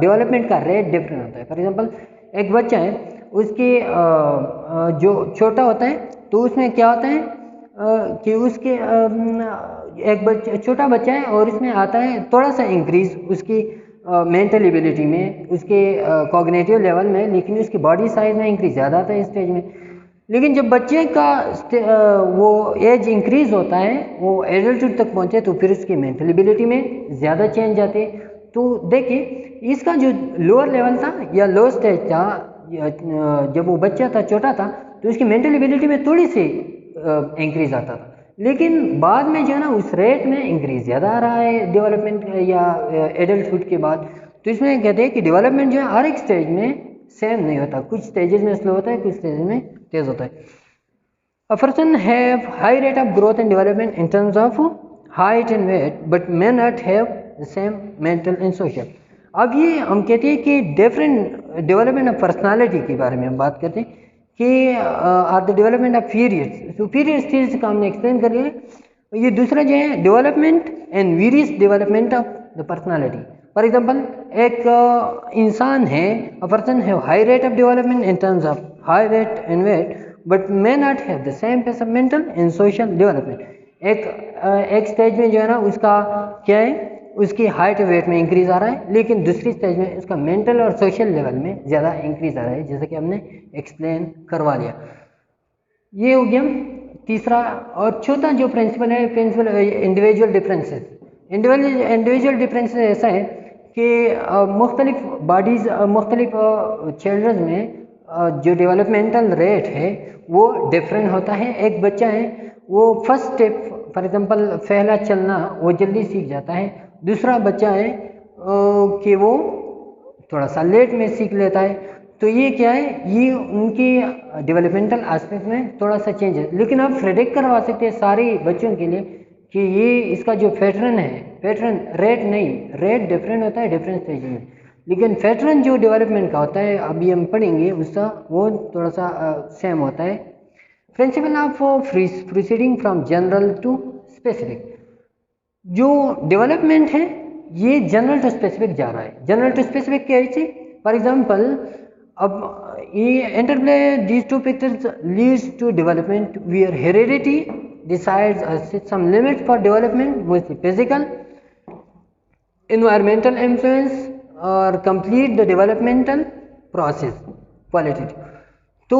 डेवलपमेंट का रेट डिफरेंट होता है। फॉर एग्जांपल एक बच्चा है, उसके जो छोटा होता है तो उसमें क्या होता है कि उसके एक छोटा बच्चा है और इसमें आता है थोड़ा सा इंक्रीज उसकी मेंटल एबिलिटी में, उसके कॉग्निटिव लेवल में, लेकिन उसकी बॉडी साइज में इंक्रीज ज़्यादा आता है इस स्टेज में। लेकिन जब बच्चे का वो एज इंक्रीज होता है, वो एडल्टहुड तक पहुंचे, तो फिर उसकी मेंटल एबिलिटी में ज़्यादा चेंज आते हैं। तो देखिए इसका जो लोअर लेवल था या लो स्टेज था, जब वो बच्चा था, छोटा था, तो उसकी मेंटल एबिलिटी में थोड़ी सी इंक्रीज आता था, लेकिन बाद में जो है ना उस रेट में इंक्रीज ज़्यादा आ रहा है डेवलपमेंट या एडल्टहुड के बाद। तो इसमें कहते हैं कि डेवलपमेंट जो है हर एक स्टेज में सेम नहीं होता, कुछ स्टेजेस में स्लो होता है, कुछ स्टेजेस में तेज होता है। A person have high rate of growth and development in terms of height and weight, but may not have the same mental and social. अब ये हम कहते हैं कि डिफरेंट डेवलपमेंट ऑफ पर्सनालिटी के बारे में हम बात करते हैं कि are the development of periods. तो पीरियड स्टेज का हमने एक्सप्लेन कर लिया। ये दूसरा जो है development and various development of the personality. For example एक इंसान है, a person have high rate of development in terms of high weight and weight, but may not have the same pace of mental and social development. एक stage में जो है ना उसका क्या है, उसकी हाइट वेट में इंक्रीज आ रहा है, लेकिन दूसरी स्टेज में उसका मेंटल और सोशल लेवल में ज़्यादा इंक्रीज आ रहा है, जैसे कि हमने एक्सप्लेन करवा लिया। ये हो गया तीसरा। और चौथा जो प्रिंसिपल है, principle individual differences. Individual differences ऐसा है कि मुख्तलिफ बॉडीज़, मुख्तलिफ चिल्ड्रंस में जो डेवलपमेंटल रेट है वो डिफरेंट होता है। एक बच्चा है वो फर्स्ट स्टेप, फॉर एग्जांपल पहला चलना, वो जल्दी सीख जाता है। दूसरा बच्चा है कि वो थोड़ा सा लेट में सीख लेता है। तो ये क्या है, ये उनके डेवलपमेंटल एस्पेक्ट में थोड़ा सा चेंज है। लेकिन आप प्रेडिक्ट करवा सकते हैं सारे बच्चों के लिए कि ये इसका जो पैटर्न है, पैटर्न रेट नहीं, रेट डिफरेंट होता है डिफरेंट स्टेज में, लेकिन पैटर्न जो डेवलपमेंट का होता है अभी हम पढ़ेंगे उसका, वो थोड़ा सा सेम होता है। Principle of proceeding from general to specific, जो डेवलपमेंट है ये जनरल टू स्पेसिफिक जा रहा है। जनरल टू स्पेसिफिक क्या है, फॉर एग्जांपल अब ये interplay these two pictures leads to development where heredity decides some limits for development, mostly physical, environmental influence or complete the developmental process qualitative। तो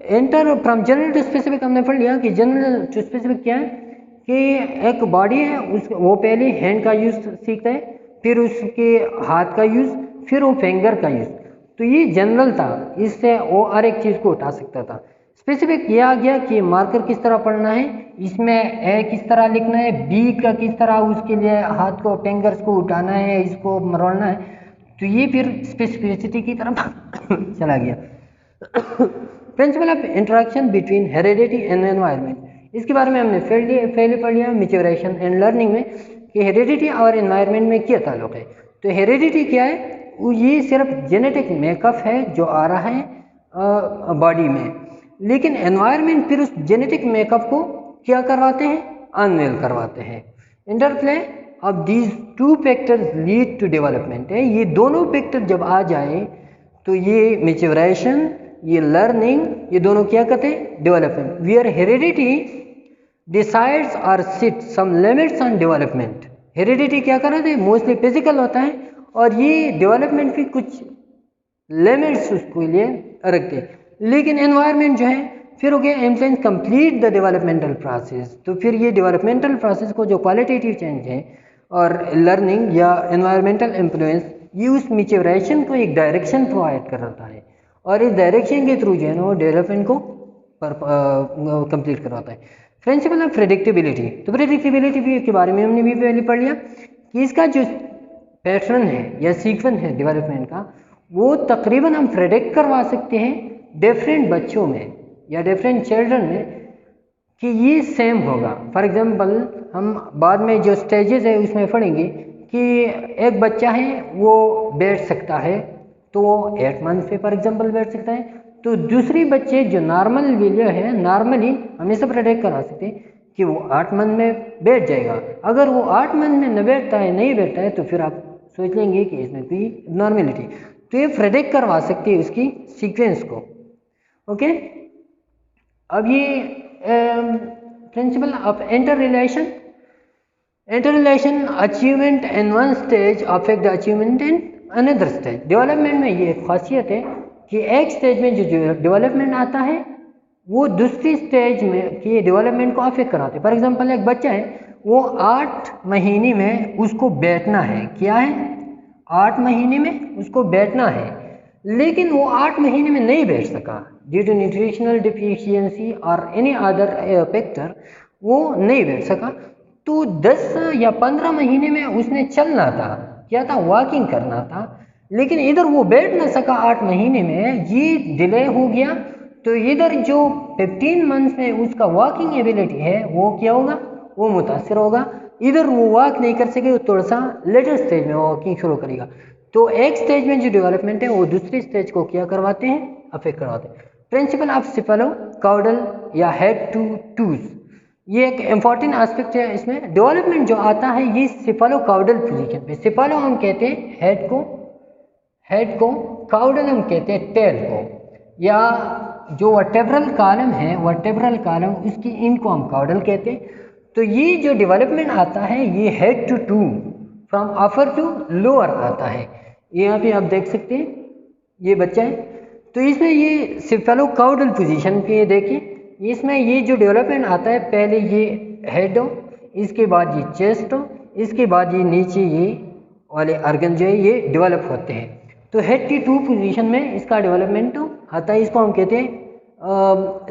enter from general to specific हमने पढ़ लिया कि जनरल टू स्पेसिफिक क्या है कि एक body है, उस वो पहले हैंड का यूज़ सीखता है, फिर उसके हाथ का यूज़, फिर वो फिंगर का यूज़। तो ये जनरल था, इससे वो हर एक चीज़ को उठा सकता था। स्पेसिफिक ये आ गया कि मार्कर किस तरह पढ़ना है, इसमें ए किस तरह लिखना है, बी का किस तरह उसके लिए हाथ को फिंगर्स को उठाना है, इसको मरोड़ना है। तो ये फिर स्पेसिफिसिटी की तरफ चला गया। Principle of interaction between heredity and environment, इसके बारे में हमने पहले पढ़ लिया मैच्योरेशन एंड लर्निंग में कि हेरिडिटी और एनवायरनमेंट में क्या ताल्लुक है। तो हेरिडिटी क्या है, ये सिर्फ जेनेटिक मेकअप है जो आ रहा है बॉडी में, लेकिन एनवायरनमेंट फिर उस जेनेटिक मेकअप को क्या करवाते हैं, अनवेल करवाते हैं। Interplay of these two factors lead to development है, ये दोनों फैक्टर जब आ जाए तो ये मैच्योरेशन, ये लर्निंग, ये दोनों क्या करते हैं, डेवलपमेंट। वेयर हेरिडिटी डिसाइड्स और sit some limits on development, heredity क्या कराते हैं, मोस्टली फिजिकल होता है, और ये डेवलपमेंट की कुछ लिमिट्स उसके लिए रखते हैं। लेकिन एनवायरनमेंट जो है फिर हो गया influence complete the developmental process, तो फिर ये डेवलपमेंटल प्रोसेस को जो क्वालिटेटिव चेंज है और लर्निंग या एनवायरमेंटल इन्फ्लुएंस, ये उस मैच्योरेशन को एक डायरेक्शन प्रोवाइड करता है, और इस डायरेक्शन के थ्रू जो है ना वो डेवलपमेंट को कंप्लीट करवाता है। प्रिंसिपल ऑफ प्रेडिक्टेबिलिटी, तो प्रेडिक्टेबिलिटी के बारे में हमने भी पहले पढ़ लिया कि इसका जो पैटर्न है या सीक्वेंस है डेवलपमेंट का, वो तकरीबन हम प्रेडिक्ट करवा सकते हैं डिफरेंट बच्चों में या डिफरेंट चिल्ड्रन में कि ये सेम होगा। फॉर एग्जांपल हम बाद में जो स्टेजेस है उसमें पढ़ेंगे कि एक बच्चा है वो बैठ सकता है, तो वो 8 मंथ पे फॉर एग्जांपल बैठ सकता है, तो दूसरी बच्चे जो नॉर्मल वैल्यू है, नॉर्मली हमेशा प्रेडिक्ट करा सकते हैं कि वो 8 मंथ में बैठ जाएगा। अगर वो 8 मंथ में न बैठता है, नहीं बैठता है, तो फिर आप सोच लेंगे कि इसमें कोई नॉर्मेलिटी, तो ये प्रेडिक्ट करवा सकती है उसकी सीक्वेंस को। ओके, अब ये principle of inter relation, achievement in one stage affect the achievement in another stage. Development में ये खासियत है कि एक स्टेज में जो डेवलपमेंट आता है वो दूसरी स्टेज में की डेवलपमेंट को अफेक्ट कराते हैं। फॉर एग्जांपल एक बच्चा है, वो 8 महीने में उसको बैठना है, क्या है, 8 महीने में उसको बैठना है, लेकिन वो 8 महीने में नहीं बैठ सका ड्यू टू न्यूट्रिशनल डिफिशियंसी और एनी अदर फैक्टर, वो नहीं बैठ सका। तो 10 या 15 महीने में उसने चलना था, क्या था, वॉकिंग करना था, लेकिन इधर वो बैठ ना सका 8 महीने में, ये डिले हो गया। तो इधर जो 15 मंथ्स में उसका वॉकिंग एबिलिटी है वो क्या होगा, वो मुतासर होगा। इधर वो वॉक नहीं कर सके, थोड़ा सा लेटर स्टेज में वॉकिंग शुरू करेगा। तो एक स्टेज में जो डेवलपमेंट है वो दूसरी स्टेज को क्या करवाते हैं, अफेक्ट करवाते हैं। प्रिंसिपल ऑफ सिफेलो काउडल या हेड टू टूज, ये एक इंपॉर्टेंट एस्पेक्ट है। इसमें डेवलपमेंट जो आता है ये सिफेलो काउडल पोजीशन पे, सिफेलो हम कहते हैं हेड को, काउडल हम कहते हैं टेल को, या जो वर्टेब्रल कॉलम है, वर्टेब्रल कॉलम उसकी इनको हम काउडल कहते हैं। तो ये जो डेवलपमेंट आता है ये head to toe, from upper to lower आता है। यहाँ पे आप देख सकते हैं ये बच्चा है, तो इसमें ये सिफेलो काउडल पोजीशन पे देखिए, इसमें ये जो डेवलपमेंट आता है, पहले ये हेड हो, इसके बाद ये चेस्ट हो, इसके बाद ये नीचे ये वाले ऑर्गन जो है ये डेवलप होते हैं। तो हेड की 2 पोजीशन में इसका डेवलपमेंट आता है, इसको हम कहते हैं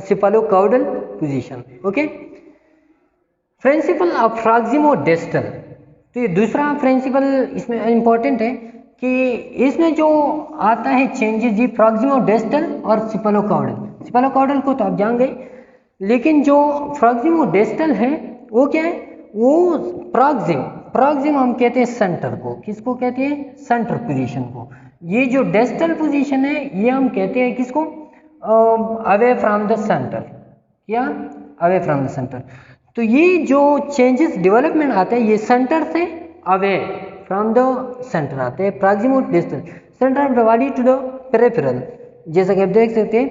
cephalo caudal position. Okay, principle of proximo distal, तो ये दूसरा प्रिंसिपल इसमें इंपॉर्टेंट है कि इसमें जो आता है चेंजेस जी प्रॉक्सिमोडेस्टल और सिफालोकॉर्डल। सिफालोकॉर्डल को तो आप जान गए, लेकिन जो प्रॉक्सिमोडेस्टल है वो क्या है, वो प्रॉक्सिम हम कहते हैं सेंटर को, किसको कहते हैं, सेंटर पोजीशन को। ये जो डेस्टल पोजीशन है ये हम कहते हैं किसको, अवे फ्रॉम द सेंटर, क्या, अवे फ्रॉम द सेंटर। तो ये जो चेंजेस डेवलपमेंट आते हैं ये सेंटर से अवे फ्रॉम द सेंटर आते हैं। Proximodistal centre of the body to the peripheral, जैसा कि आप देख सकते हैं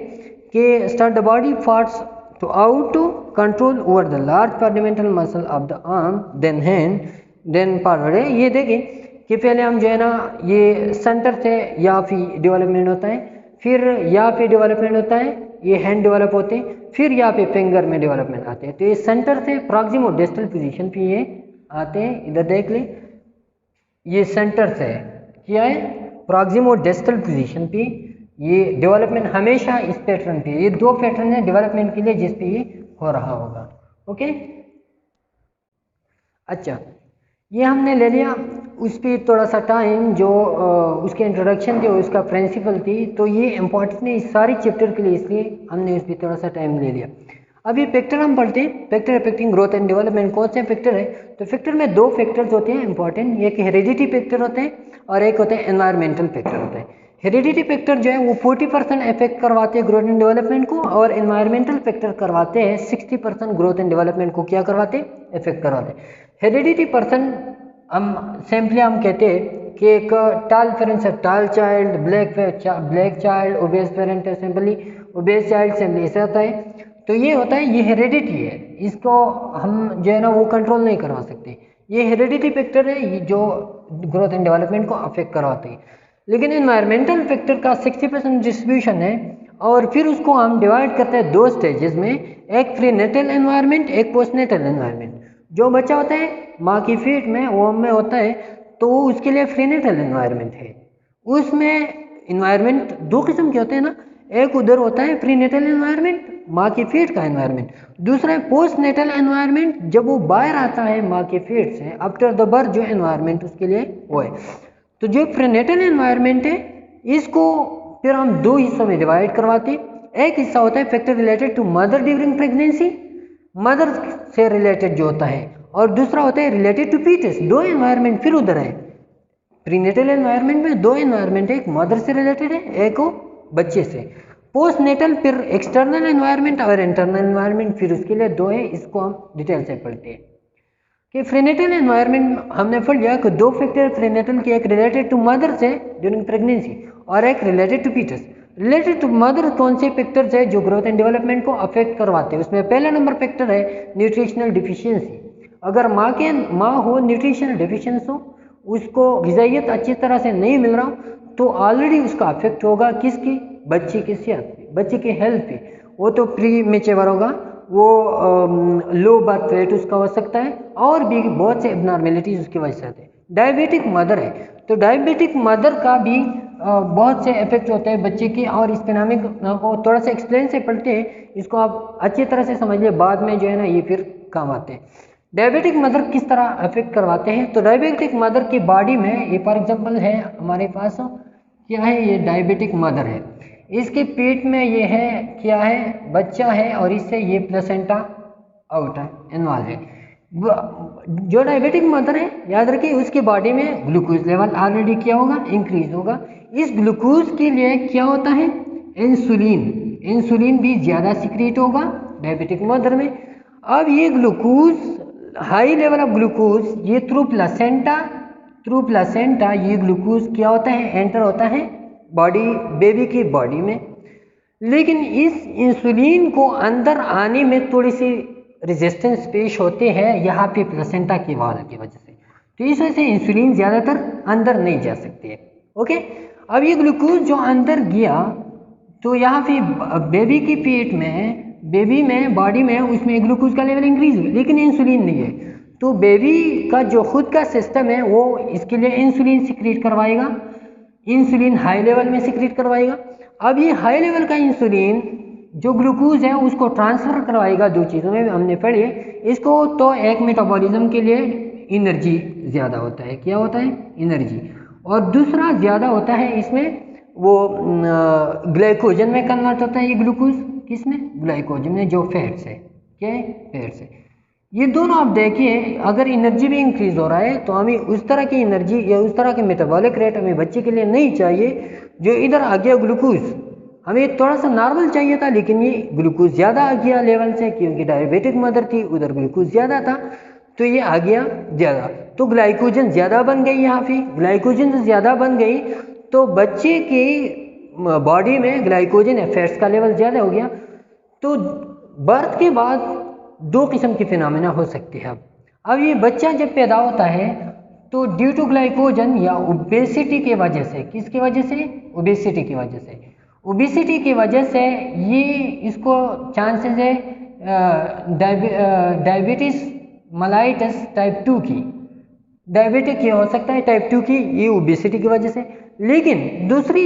कि start the body parts to out to control over the large fundamental muscle of the arm, then hand, then forward है। ये देखें कि पहले हम जो है ना ये सेंटर से यहाँ पे डेवलपमेंट होता है, फिर यहाँ पे डेवलपमेंट होता है, ये हैंड डेवलप होते हैं, फिर यहाँ पे फिंगर में डेवलपमेंट आते हैं। तो ये सेंटर से प्रॉक्सिमोडेस्टल पोजीशन पे ये आते हैं। इधर देख ले, ये सेंटर से क्या है, प्रॉक्सिमोडेस्टल पोजीशन पे ये डेवलपमेंट हमेशा इस पैटर्न पे, ये दो पैटर्न है डेवलपमेंट के लिए जिस पे ये हो रहा होगा। ओके, अच्छा ये हमने ले लिया, उस पर थोड़ा सा टाइम जो उसके इंट्रोडक्शन थे उसका प्रिंसिपल थी, तो ये इंपॉर्टेंट है इस सारी चैप्टर के लिए, इसलिए हमने उस पर थोड़ा सा टाइम ले लिया। अभी फैक्टर हम पढ़ते हैं, factor affecting growth and development. कौन से फैक्टर है, तो फैक्टर में दो फैक्टर्स होते हैं इंपॉर्टेंट, एक हेरिडिटी फैक्टर होते हैं और एक होते हैं एनवायरमेंटल फैक्टर होते हैं। हेरिडिटी फैक्टर जो है वो 40% इफेक्ट करवाते हैं ग्रोथ एंड डेवलपमेंट को, और एनवायरमेंटल फैक्टर करवाते हैं 60% ग्रोथ एंड डेवलपमेंट को क्या करवाते हैं, इफेक्ट करवाते हैं। हेरिडिटी पर्सन हम सिंपली हम कहते हैं कि एक टाल पेरेंट्स है, tall child, black child, obese parent है सिंपली, ओबेस चाइल्ड सिंपली ऐसा होता है। तो ये होता है, ये हेरिडिटी है, इसको हम जो है ना वो कंट्रोल नहीं करवा सकते। ये हेरिडिटी फैक्टर है ये जो ग्रोथ एंड डेवलपमेंट को अफेक्ट करवाते हैं। लेकिन एनवायरमेंटल फैक्टर का 60% डिस्ट्रीब्यूशन है, और फिर उसको हम डिवाइड करते हैं दो स्टेजेस में, एक प्रीनेटल एनवायरनमेंट, एक पोस्टनेटल एनवायरनमेंट। जो बच्चा होता है माँ की फीट में, वो में होता है, तो उसके लिए प्रीनेटल एनवायरनमेंट है। उसमें एनवायरनमेंट दो किस्म के होते हैं ना, एक उधर होता है प्रीनेटल एनवायरनमेंट, माँ की फीट का एनवायरनमेंट, दूसरा है पोस्टनेटल एनवायरनमेंट, जब वो बाहर आता है माँ के फीट से आफ्टर द बर्थ, जो एनवायरनमेंट उसके लिए वो है। तो जो प्रीनेटल एनवायरनमेंट है इसको फिर हम दो हिस्सों में डिवाइड करवाते हैं। एक हिस्सा होता है factor related to mother during pregnancy, mother से रिलेटेड जो होता है, और दूसरा होता है रिलेटेड टू फीटस। दो एनवायरनमेंट फिर उधर है, प्रीनेटल एनवायरनमेंट में दो एनवायरनमेंट है, एक मदर से रिलेटेड है, एक बच्चे से। पोस्टनेटल फिर एक्सटर्नल एनवायरनमेंट और इंटरनल एनवायरनमेंट, फिर उसके लिए दो है, इसको हम डिटेल से पढ़ते हैं। कि प्रीनेटल एनवायरनमेंट हमने पढ़ लिया कि दो फैक्टर प्रीनेटल के, एक रिलेटेड टू मदर से ड्यूरिंग प्रेगनेंसी और एक related to foetus. Related to mother कौन से फैक्टर्स है जो ग्रोथ एंड डेवलपमेंट को अफेक्ट करवाते हैं, उसमें पहला नंबर फैक्टर है न्यूट्रिशनल डिफिशियंसी। अगर माँ हो न्यूट्रिशनल डिफिशियंस हो, उसको ग़िज़ाइयत अच्छी तरह से नहीं मिल रहा, तो ऑलरेडी उसका अफेक्ट होगा किसकी, बच्चे की सेहत पे, बच्चे की हेल्थ पे। वो तो प्री मेच्योर होगा, वो लो बर्थ वेट उसका हो सकता है, और भी बहुत से एबनॉर्मेलिटीज उसकी वजह से आते हैं। डायबिटिक मदर है, तो डायबिटिक मदर का भी बहुत से इफेक्ट होते हैं बच्चे की, और इस पेनामिक को थोड़ा सा एक्सप्लेन से पढ़ते हैं, इसको आप अच्छी तरह से समझ लिए, बाद में जो है ना ये फिर काम आते हैं। डायबिटिक मदर किस तरह अफेक्ट करवाते हैं, तो डायबिटिक मदर की बॉडी में ये फॉर एग्जाम्पल है हमारे पास, क्या है, ये डायबिटिक मदर है, इसके पेट में ये है क्या है, बच्चा है, और इससे ये प्लेसेंटा आउट है, इन्वॉल्व है। जो डायबिटिक मदर है याद रखिए, उसकी बॉडी में ग्लूकोज लेवल ऑलरेडी क्या होगा, इंक्रीज होगा। इस ग्लूकोज के लिए क्या होता है, इंसुलिन भी ज़्यादा सिक्रीट होगा डायबिटिक मदर में। अब ये glucose, high level of glucose, ये थ्रू प्लासेंटा ये ग्लूकोज क्या होता है, एंटर होता है बॉडी, बेबी की बॉडी में। लेकिन इस इंसुलिन को अंदर आने में थोड़ी सी रेजिस्टेंस पेश होते हैं यहाँ पे प्लेसेंटा की वॉल की वजह से, तो इस वजह से इंसुलिन ज़्यादातर अंदर नहीं जा सकती है। ओके, अब ये ग्लूकोज जो अंदर गया, तो यहाँ पे बेबी की पेट में, बेबी में बॉडी में, उसमें ग्लूकोज का लेवल इंक्रीज हुआ, लेकिन इंसुलिन नहीं है। तो बेबी का जो खुद का सिस्टम है वो इसके लिए इंसुलिन सिक्रीट करवाएगा, इंसुलिन हाई लेवल में सिक्रीट करवाएगा। अब ये हाई लेवल का इंसुलिन जो ग्लूकोज है उसको ट्रांसफर करवाएगा दो चीज़ों में हमने पढ़ी है इसको, तो एक मेटाबॉलिज्म के लिए एनर्जी ज़्यादा होता है, क्या होता है, एनर्जी, और दूसरा ज़्यादा होता है इसमें वो ग्लाइकोजन में कन्वर्ट होता है ये ग्लूकोज, किसमें, ग्लाइकोजन में, जो फैट्स है, क्या है, फैट्स है। ये दोनों आप देखिए, अगर एनर्जी भी इंक्रीज हो रहा है तो हमें उस तरह की एनर्जी या उस तरह के मेटाबॉलिक रेट हमें बच्चे के लिए नहीं चाहिए। जो इधर आ गया ग्लूकोज, हमें थोड़ा सा नॉर्मल चाहिए था, लेकिन ये ग्लूकोज ज़्यादा आ गया लेवल से, क्योंकि डायबिटिक मदर थी, उधर ग्लूकोज ज़्यादा था, तो ये आ गया ज़्यादा, तो ग्लाइकोजन ज़्यादा बन गई। यहाँ पे ग्लाइकोजन ज़्यादा बन गई तो बच्चे की बॉडी में ग्लाइकोजन या फैट्स का लेवल ज़्यादा हो गया। तो बर्थ के बाद दो किस्म के फिनोमेना हो सकते हैं। अब ये बच्चा जब पैदा होता है तो ड्यू टू ग्लाइकोजन या ओबेसिटी की वजह से, किसकी वजह से, ओबेसिटी की वजह से, ओबेसिटी की वजह से ये इसको चांसेस है डायबिटीज मेलाइटस टाइप 2 की, डायबिटिक ये हो सकता है टाइप 2 की, ये ओबेसिटी की वजह से। लेकिन दूसरी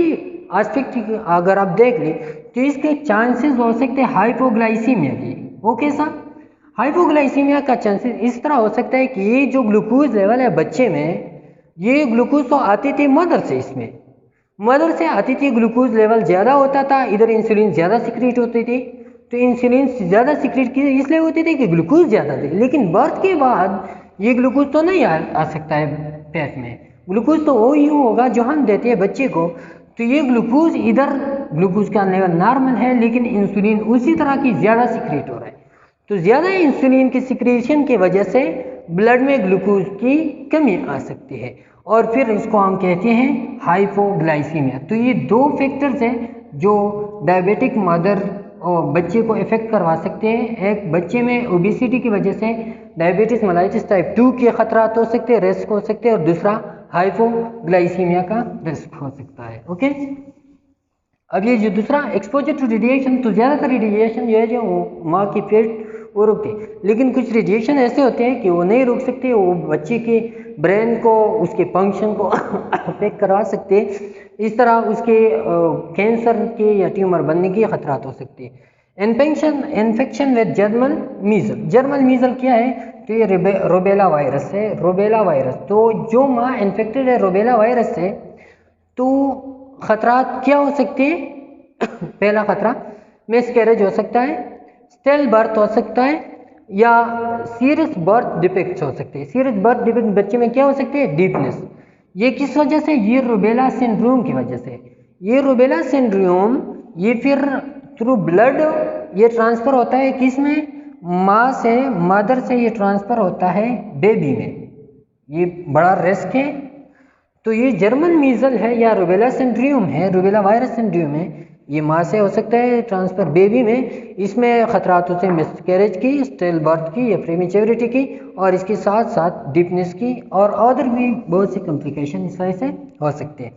एस्पेक्ट अगर आप देख लें तो इसके चांसेस हो सकते हैं हाइपोग्लाइसीमिया की। वो कैसा, हाइपोग्लाइसीमिया का चांसेस इस तरह हो सकता है कि ये जो ग्लूकोज लेवल है बच्चे में, ये ग्लूकोज तो आती थी मदर से, इसमें मदर से आती थी, ग्लूकोज लेवल ज़्यादा होता था, इधर इंसुलिन ज़्यादा सिक्रीट होती थी, तो इंसुलिन ज़्यादा सिक्रीट की इसलिए होती थी कि ग्लूकोज ज़्यादा थी। लेकिन बर्थ के बाद ये ग्लूकोज तो नहीं आ सकता है पेट में, ग्लूकोज तो वो ही होगा जो हम देते हैं बच्चे को। तो ये ग्लूकोज, इधर ग्लूकोज का लेवल नॉर्मल है, लेकिन इंसुलिन उसी तरह की ज़्यादा सिक्रीट हो रहा है, तो ज़्यादा इंसुलिन की सिक्रेशन की वजह से ब्लड में ग्लूकोज की कमी आ सकती है, और फिर इसको हम कहते हैं हाइपोग्लाइसीमिया। तो ये दो फैक्टर्स हैं जो डायबिटिक मदर और बच्चे को इफेक्ट करवा सकते हैं। एक, बच्चे में ओबेसिटी की वजह से डायबिटीज मेलाइटिस टाइप 2 के खतरात हो सकते हैं, रिस्क हो सकते हैं, और दूसरा हाइपोग्लाइसीमिया का रिस्क हो सकता है। ओके, अब ये जो दूसरा एक्सपोजर टू रेडिएशन, तो ज़्यादातर रेडिएशन जो है जो माँ की पेट वो रोकते हैं, लेकिन कुछ रेडिएशन ऐसे होते हैं कि वो नहीं रोक सकते, वो बच्चे के ब्रेन को, उसके फंक्शन को अफेक्ट करवा सकते हैं। इस तरह उसके कैंसर के या ट्यूमर बनने के खतरात हो सकते हैं। इन्फेक्शन विद जर्मल मीजल, जर्मल मीजल क्या है, तो ये रोबेला वायरस है, रोबेला वायरस। तो जो माँ इन्फेक्टेड है रोबेला वायरस से, तो खतरात क्या हो सकते हैं पहला खतरा मिसकैरेज हो सकता है, स्टेल बर्थ हो सकता है, या सीरियस बर्थ डिफेक्ट्स हो सकते हैं। सीरियस बर्थ डिफेक्ट बच्चे में क्या हो सकते हैं, डीपनेस। ये किस वजह से, ये रूबेला सिंड्रोम की वजह से। ये रूबेला सिंड्रोम ये फिर थ्रू ब्लड ये ट्रांसफ़र होता है, किस में, माँ से, मदर से ये ट्रांसफ़र होता है बेबी में, ये बड़ा रिस्क है। तो ये जर्मन मीजल है या रूबेला सिंड्रोम है, रूबेला वायरस सिंड्रोम है, ये माँ से हो सकता है ट्रांसफ़र बेबी में। इसमें खतरात होते हैं मिसकैरेज की, स्टिल बर्थ की या प्रीमेच्योरिटी की, और इसके साथ साथ डीपनेस की, और अदर भी बहुत सी कॉम्प्लिकेशन इस वजह से हो सकते हैं।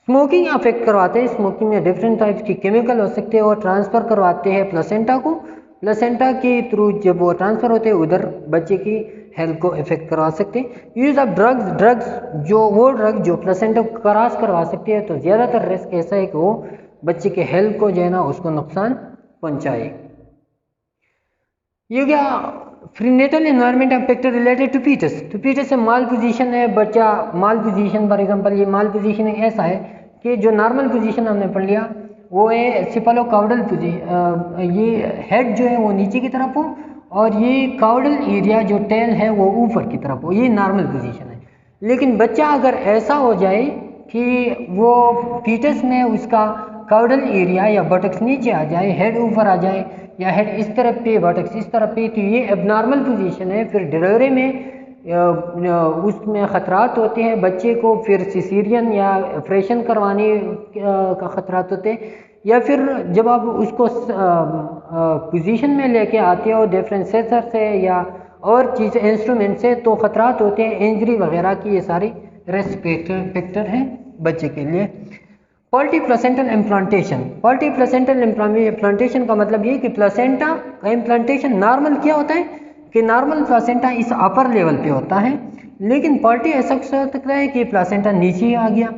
स्मोकिंग अफेक्ट करवाते हैं, स्मोकिंग में डिफरेंट टाइप्स की केमिकल हो सकते हैं, और ट्रांसफ़र करवाते हैं प्लेसेंटा को, प्लेसेंटा के थ्रू जब वो ट्रांसफ़र होते हैं उधर बच्चे की हेल्थ को इफेक्ट करवा सकते हैं। यूज़ ऑफ ड्रग्स जो वो ड्रग जो प्लेसेंटा को क्रॉस करवा सकती है, तो ज़्यादातर रिस्क ऐसा है कि वो बच्चे के हेल्थ को जो है ना उसको नुकसान पहुंचाए। ये क्या prenatal environment factor related to foetus, तो फीटस से माल पोजीशन है, बच्चा माल पोजीशन, फॉर एग्जांपल ये माल पोजीशन ऐसा है कि जो नॉर्मल पोजीशन हमने पढ़ लिया वो है सिफालोकाउडल पोजीशन, ये हेड जो है वो नीचे की तरफ हो, और ये काउडल एरिया जो टेल है वो ऊपर की तरफ हो, ये नॉर्मल पोजीशन है। लेकिन बच्चा अगर ऐसा हो जाए कि वो फीटस में उसका काउडल एरिया या बटक्स नीचे आ जाए, हेड ऊपर आ जाए, या हेड इस तरफ पे बटक्स इस तरफ पे, तो ये एबनॉर्मल पोजीशन है। फिर डिलीवरी में उसमें ख़तरात होते हैं बच्चे को, फिर सिसेरियन या ऑपरेशन करवाने का ख़तरात होते हैं, या फिर जब आप उसको पोजीशन में लेके आते हो डिफरेंट सेंसर से या और चीज़ इंस्ट्रूमेंट से, तो ख़तरात होते हैं इंजरी वगैरह की। ये सारी रिस्क फैक्टर हैं बच्चे के लिए। पॉल्टी प्लेसेंटल इम्प्लांटेशन, पॉल्टी प्लेसेंटल इम्प्लांटेशन का मतलब ये कि प्लेसेंटा का इम्प्लांटेशन नॉर्मल क्या होता है कि नॉर्मल प्लेसेंटा इस अपर लेवल पे होता है, लेकिन पॉल्टी ऐसा हो सकता है कि प्लेसेंटा नीचे आ गया।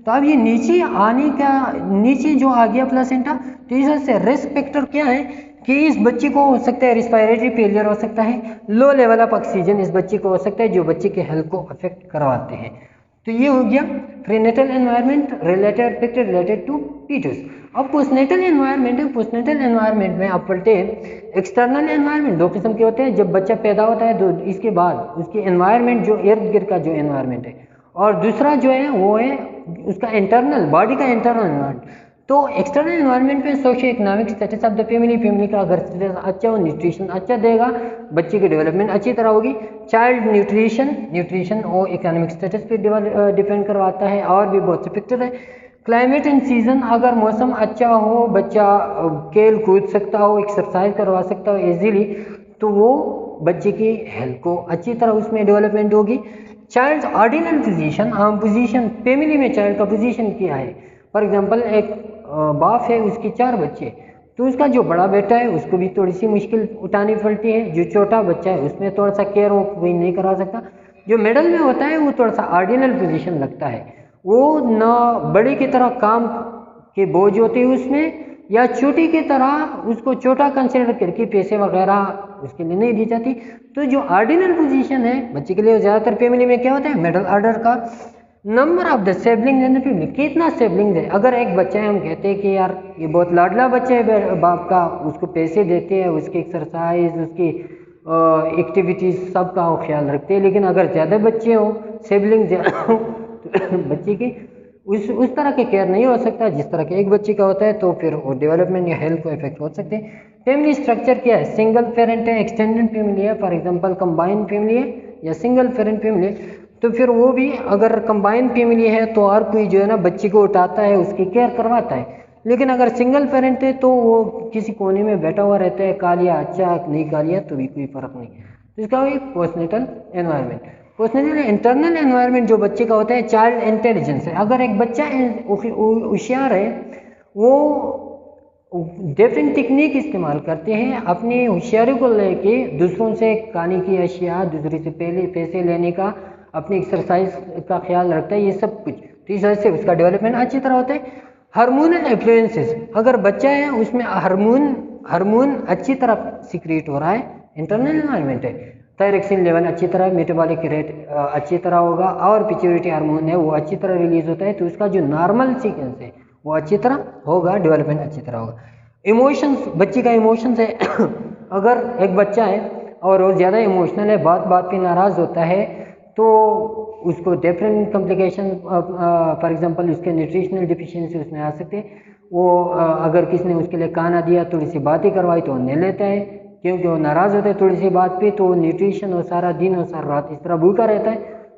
तो अब ये नीचे आने का, नीचे जो आ गया प्लेसेंटा, तो इससे रिस्क फैक्टर क्या है कि इस बच्चे को हो सकता है रिस्पायरेटरी फेलियर हो सकता है, लो लेवल ऑफ ऑक्सीजन इस बच्चे को हो सकता है, जो बच्चे के हेल्थ को अफेक्ट करवाते हैं। तो ये हो गया prenatal environment related picture related to foetus. अब पोस्टनेटल एनवायरनमेंट है, पोस्टनेटल एनवायरनमेंट में आप पढ़ते हैं एक्सटर्नल एनवायरनमेंट दो किस्म के होते हैं। जब बच्चा पैदा होता है तो इसके बाद उसकी एनवायरनमेंट जो इर्द गिर्द का जो एनवायरनमेंट है, और दूसरा जो है वो है उसका इंटरनल बॉडी का इंटरनल एनवायरनमेंट। तो एक्सटर्नल एनवायरनमेंट में socio economic status of the family का अगर स्टेटस अच्छा हो, न्यूट्रिशन अच्छा देगा, बच्चे की डेवलपमेंट अच्छी तरह होगी। चाइल्ड न्यूट्रिशन और इकोनॉमिक स्टेटस पे डिपेंड करवाता है, और भी बहुत से फैक्टर है। क्लाइमेट एंड सीजन, अगर मौसम अच्छा हो, बच्चा खेल कूद सकता हो, एक्सरसाइज करवा सकता हो इजीली, तो वो बच्चे की हेल्थ को अच्छी तरह उसमें डेवलपमेंट होगी। चाइल्ड ऑर्डिनल पोजीशन, आम पोजीशन फैमिली में चाइल्ड का पोजीशन क्या है। फॉर एग्जांपल एक बाप है, उसके 4 बच्चे, तो उसका जो बड़ा बेटा है उसको भी थोड़ी सी मुश्किल उठानी पड़ती है। जो छोटा बच्चा है उसमें थोड़ा सा केयर वो कोई नहीं करा सकता। जो मिडल में होता है वो थोड़ा सा ऑर्डिनल पोजीशन लगता है, वो ना बड़े की तरह काम के बोझ होते हैं उसमें, या छोटी की तरह उसको छोटा कंसिडर करके पैसे वगैरह उसके लिए नहीं दी जाती। तो जो ऑर्डिनल पोजीशन है बच्चे के लिए ज़्यादातर फैमिली में क्या होता है, मिडल ऑर्डर का। Number of the siblings in the family, कितना सिबलिंग्स है। अगर एक बच्चा है, हम कहते हैं कि यार ये बहुत लाडला बच्चा है बाप का, उसको पैसे देते हैं, उसकी एक्सरसाइज, उसकी एक्टिविटीज़ सब का वो ख्याल रखते हैं। लेकिन अगर ज़्यादा बच्चे हो, सिबलिंग्स तो बच्चे की उस तरह के केयर नहीं हो सकता जिस तरह के एक बच्चे का होता है, तो फिर वो डेवलपमेंट या हेल्थ को इफेक्ट हो सकते हैं। फैमिली स्ट्रक्चर क्या है, सिंगल पेरेंट है, एक्सटेंडेड फैमिली है, फॉर एग्जांपल कंबाइंड फैमिली है या सिंगल पेरेंट फैमिली है। तो फिर वो भी अगर कंबाइंड फैमिली है तो हर कोई जो है ना बच्चे को उठाता है, उसकी केयर करवाता है। लेकिन अगर सिंगल पेरेंट है तो वो किसी कोने में बैठा हुआ रहता है, खा लिया अच्छा, नहीं खा लिया तो भी कोई फर्क नहीं। तो इसका एक postnatal environment. Postnatal internal environment जो बच्चे का होता है, चाइल्ड इंटेलिजेंस है। अगर एक बच्चा होशियार है, वो डिफरेंट टेक्निक इस्तेमाल करते हैं अपनी होशियारी को लेके, दूसरों से खाने की अशिया, दूसरे से पहले पैसे लेने का, अपनी एक्सरसाइज का ख्याल रखता है, ये सब कुछ। तो इस वजह से उसका डेवलपमेंट अच्छी तरह होता है। हार्मोनल इन्फ्लुएंसेस, अगर बच्चा है उसमें हार्मोन अच्छी तरह सिक्रिएट हो रहा है, इंटरनल एनवायरनमेंट है। थायरॉक्सिन लेवल अच्छी तरह, मेटाबॉलिक रेट अच्छी तरह होगा, और पिट्यूटरी हार्मोन है वो अच्छी तरह रिलीज होता है। तो उसका जो नॉर्मल सीक्वेंस है वो अच्छी तरह होगा, डेवलपमेंट अच्छी तरह होगा। इमोशंस, बच्चे का इमोशंस है अगर एक बच्चा है और वो ज़्यादा इमोशनल है, बात बात पे नाराज़ होता है, तो उसको डिफरेंट कॉम्प्लिकेशन, फॉर एग्जांपल उसके न्यूट्रिशनल डिफिशिएंसी उसमें आ सकते हैं। वो अगर किसी ने उसके लिए खाना दिया, थोड़ी सी बातें करवाई तो वो नहीं लेता है, क्योंकि वो नाराज़ होता है थोड़ी सी बात पे, तो न्यूट्रिशन और सारा दिन और सारा रात इस तरह भूखा रहता है,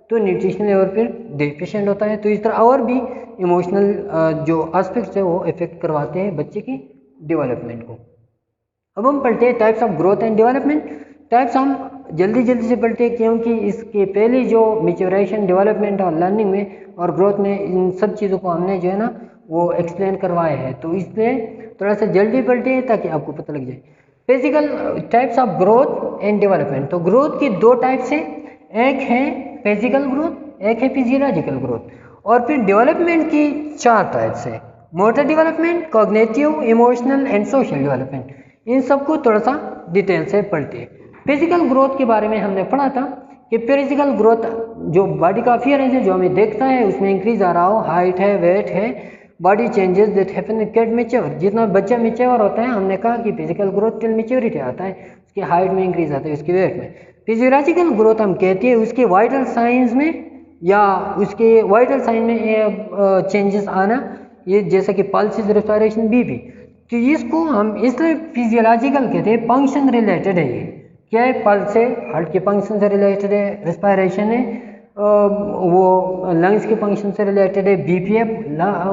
तो न्यूट्रिशनल लेवल फिर डेफिशिएंट होता है। तो इस तरह और भी इमोशनल जो एस्पेक्ट्स है वो इफेक्ट करवाते हैं बच्चे की डेवलपमेंट को। अब हम पढ़ते हैं types of growth and development. Types हम जल्दी से पढ़ते हैं, क्योंकि इसके पहले जो मैच्योरेशन, डेवलपमेंट और लर्निंग में और ग्रोथ में इन सब चीज़ों को हमने जो है ना वो एक्सप्लेन करवाया है, तो इसलिए थोड़ा सा जल्दी पढ़ते हैं ताकि आपको पता लग जाए। Physical types of growth and development, तो ग्रोथ की 2 टाइप्स हैं, एक है फिजिकल ग्रोथ, एक है फिजियोलॉजिकल ग्रोथ। और फिर डेवलपमेंट की 4 टाइप्स है, motor development, cognitive, emotional and social development. इन सबको थोड़ा सा डिटेल से पढ़ते हैं। फिजिकल ग्रोथ के बारे में हमने पढ़ा था कि फिजिकल ग्रोथ जो बॉडी का अपीयरेंस है, जो हमें देखता है उसमें इंक्रीज आ रहा हो, हाइट है, वेट है, body changes that happen at kid mature. जितना बच्चा मैच्योर होता है, हमने कहा कि फिजिकल ग्रोथ टिल मैच्योरिटी आता है, उसकी हाइट में इंक्रीज आता है, उसकी वेट में। फिजियोलॉजिकल ग्रोथ हम कहते हैं उसके वाइटल साइंस में, या उसके वाइटल साइन में चेंजेस आना, ये जैसे कि पल्सेस, रेस्पिरेशन, बीपी। तो इसको हम इसलिए फिजियोलॉजिकल कहते हैं, फंक्शन रिलेटेड है। ये क्या है, पल्स है, हार्ट के फंक्शन से रिलेटेड है, रेस्पिरेशन है वो लंग्स के फंक्शन से रिलेटेड है, बीपी है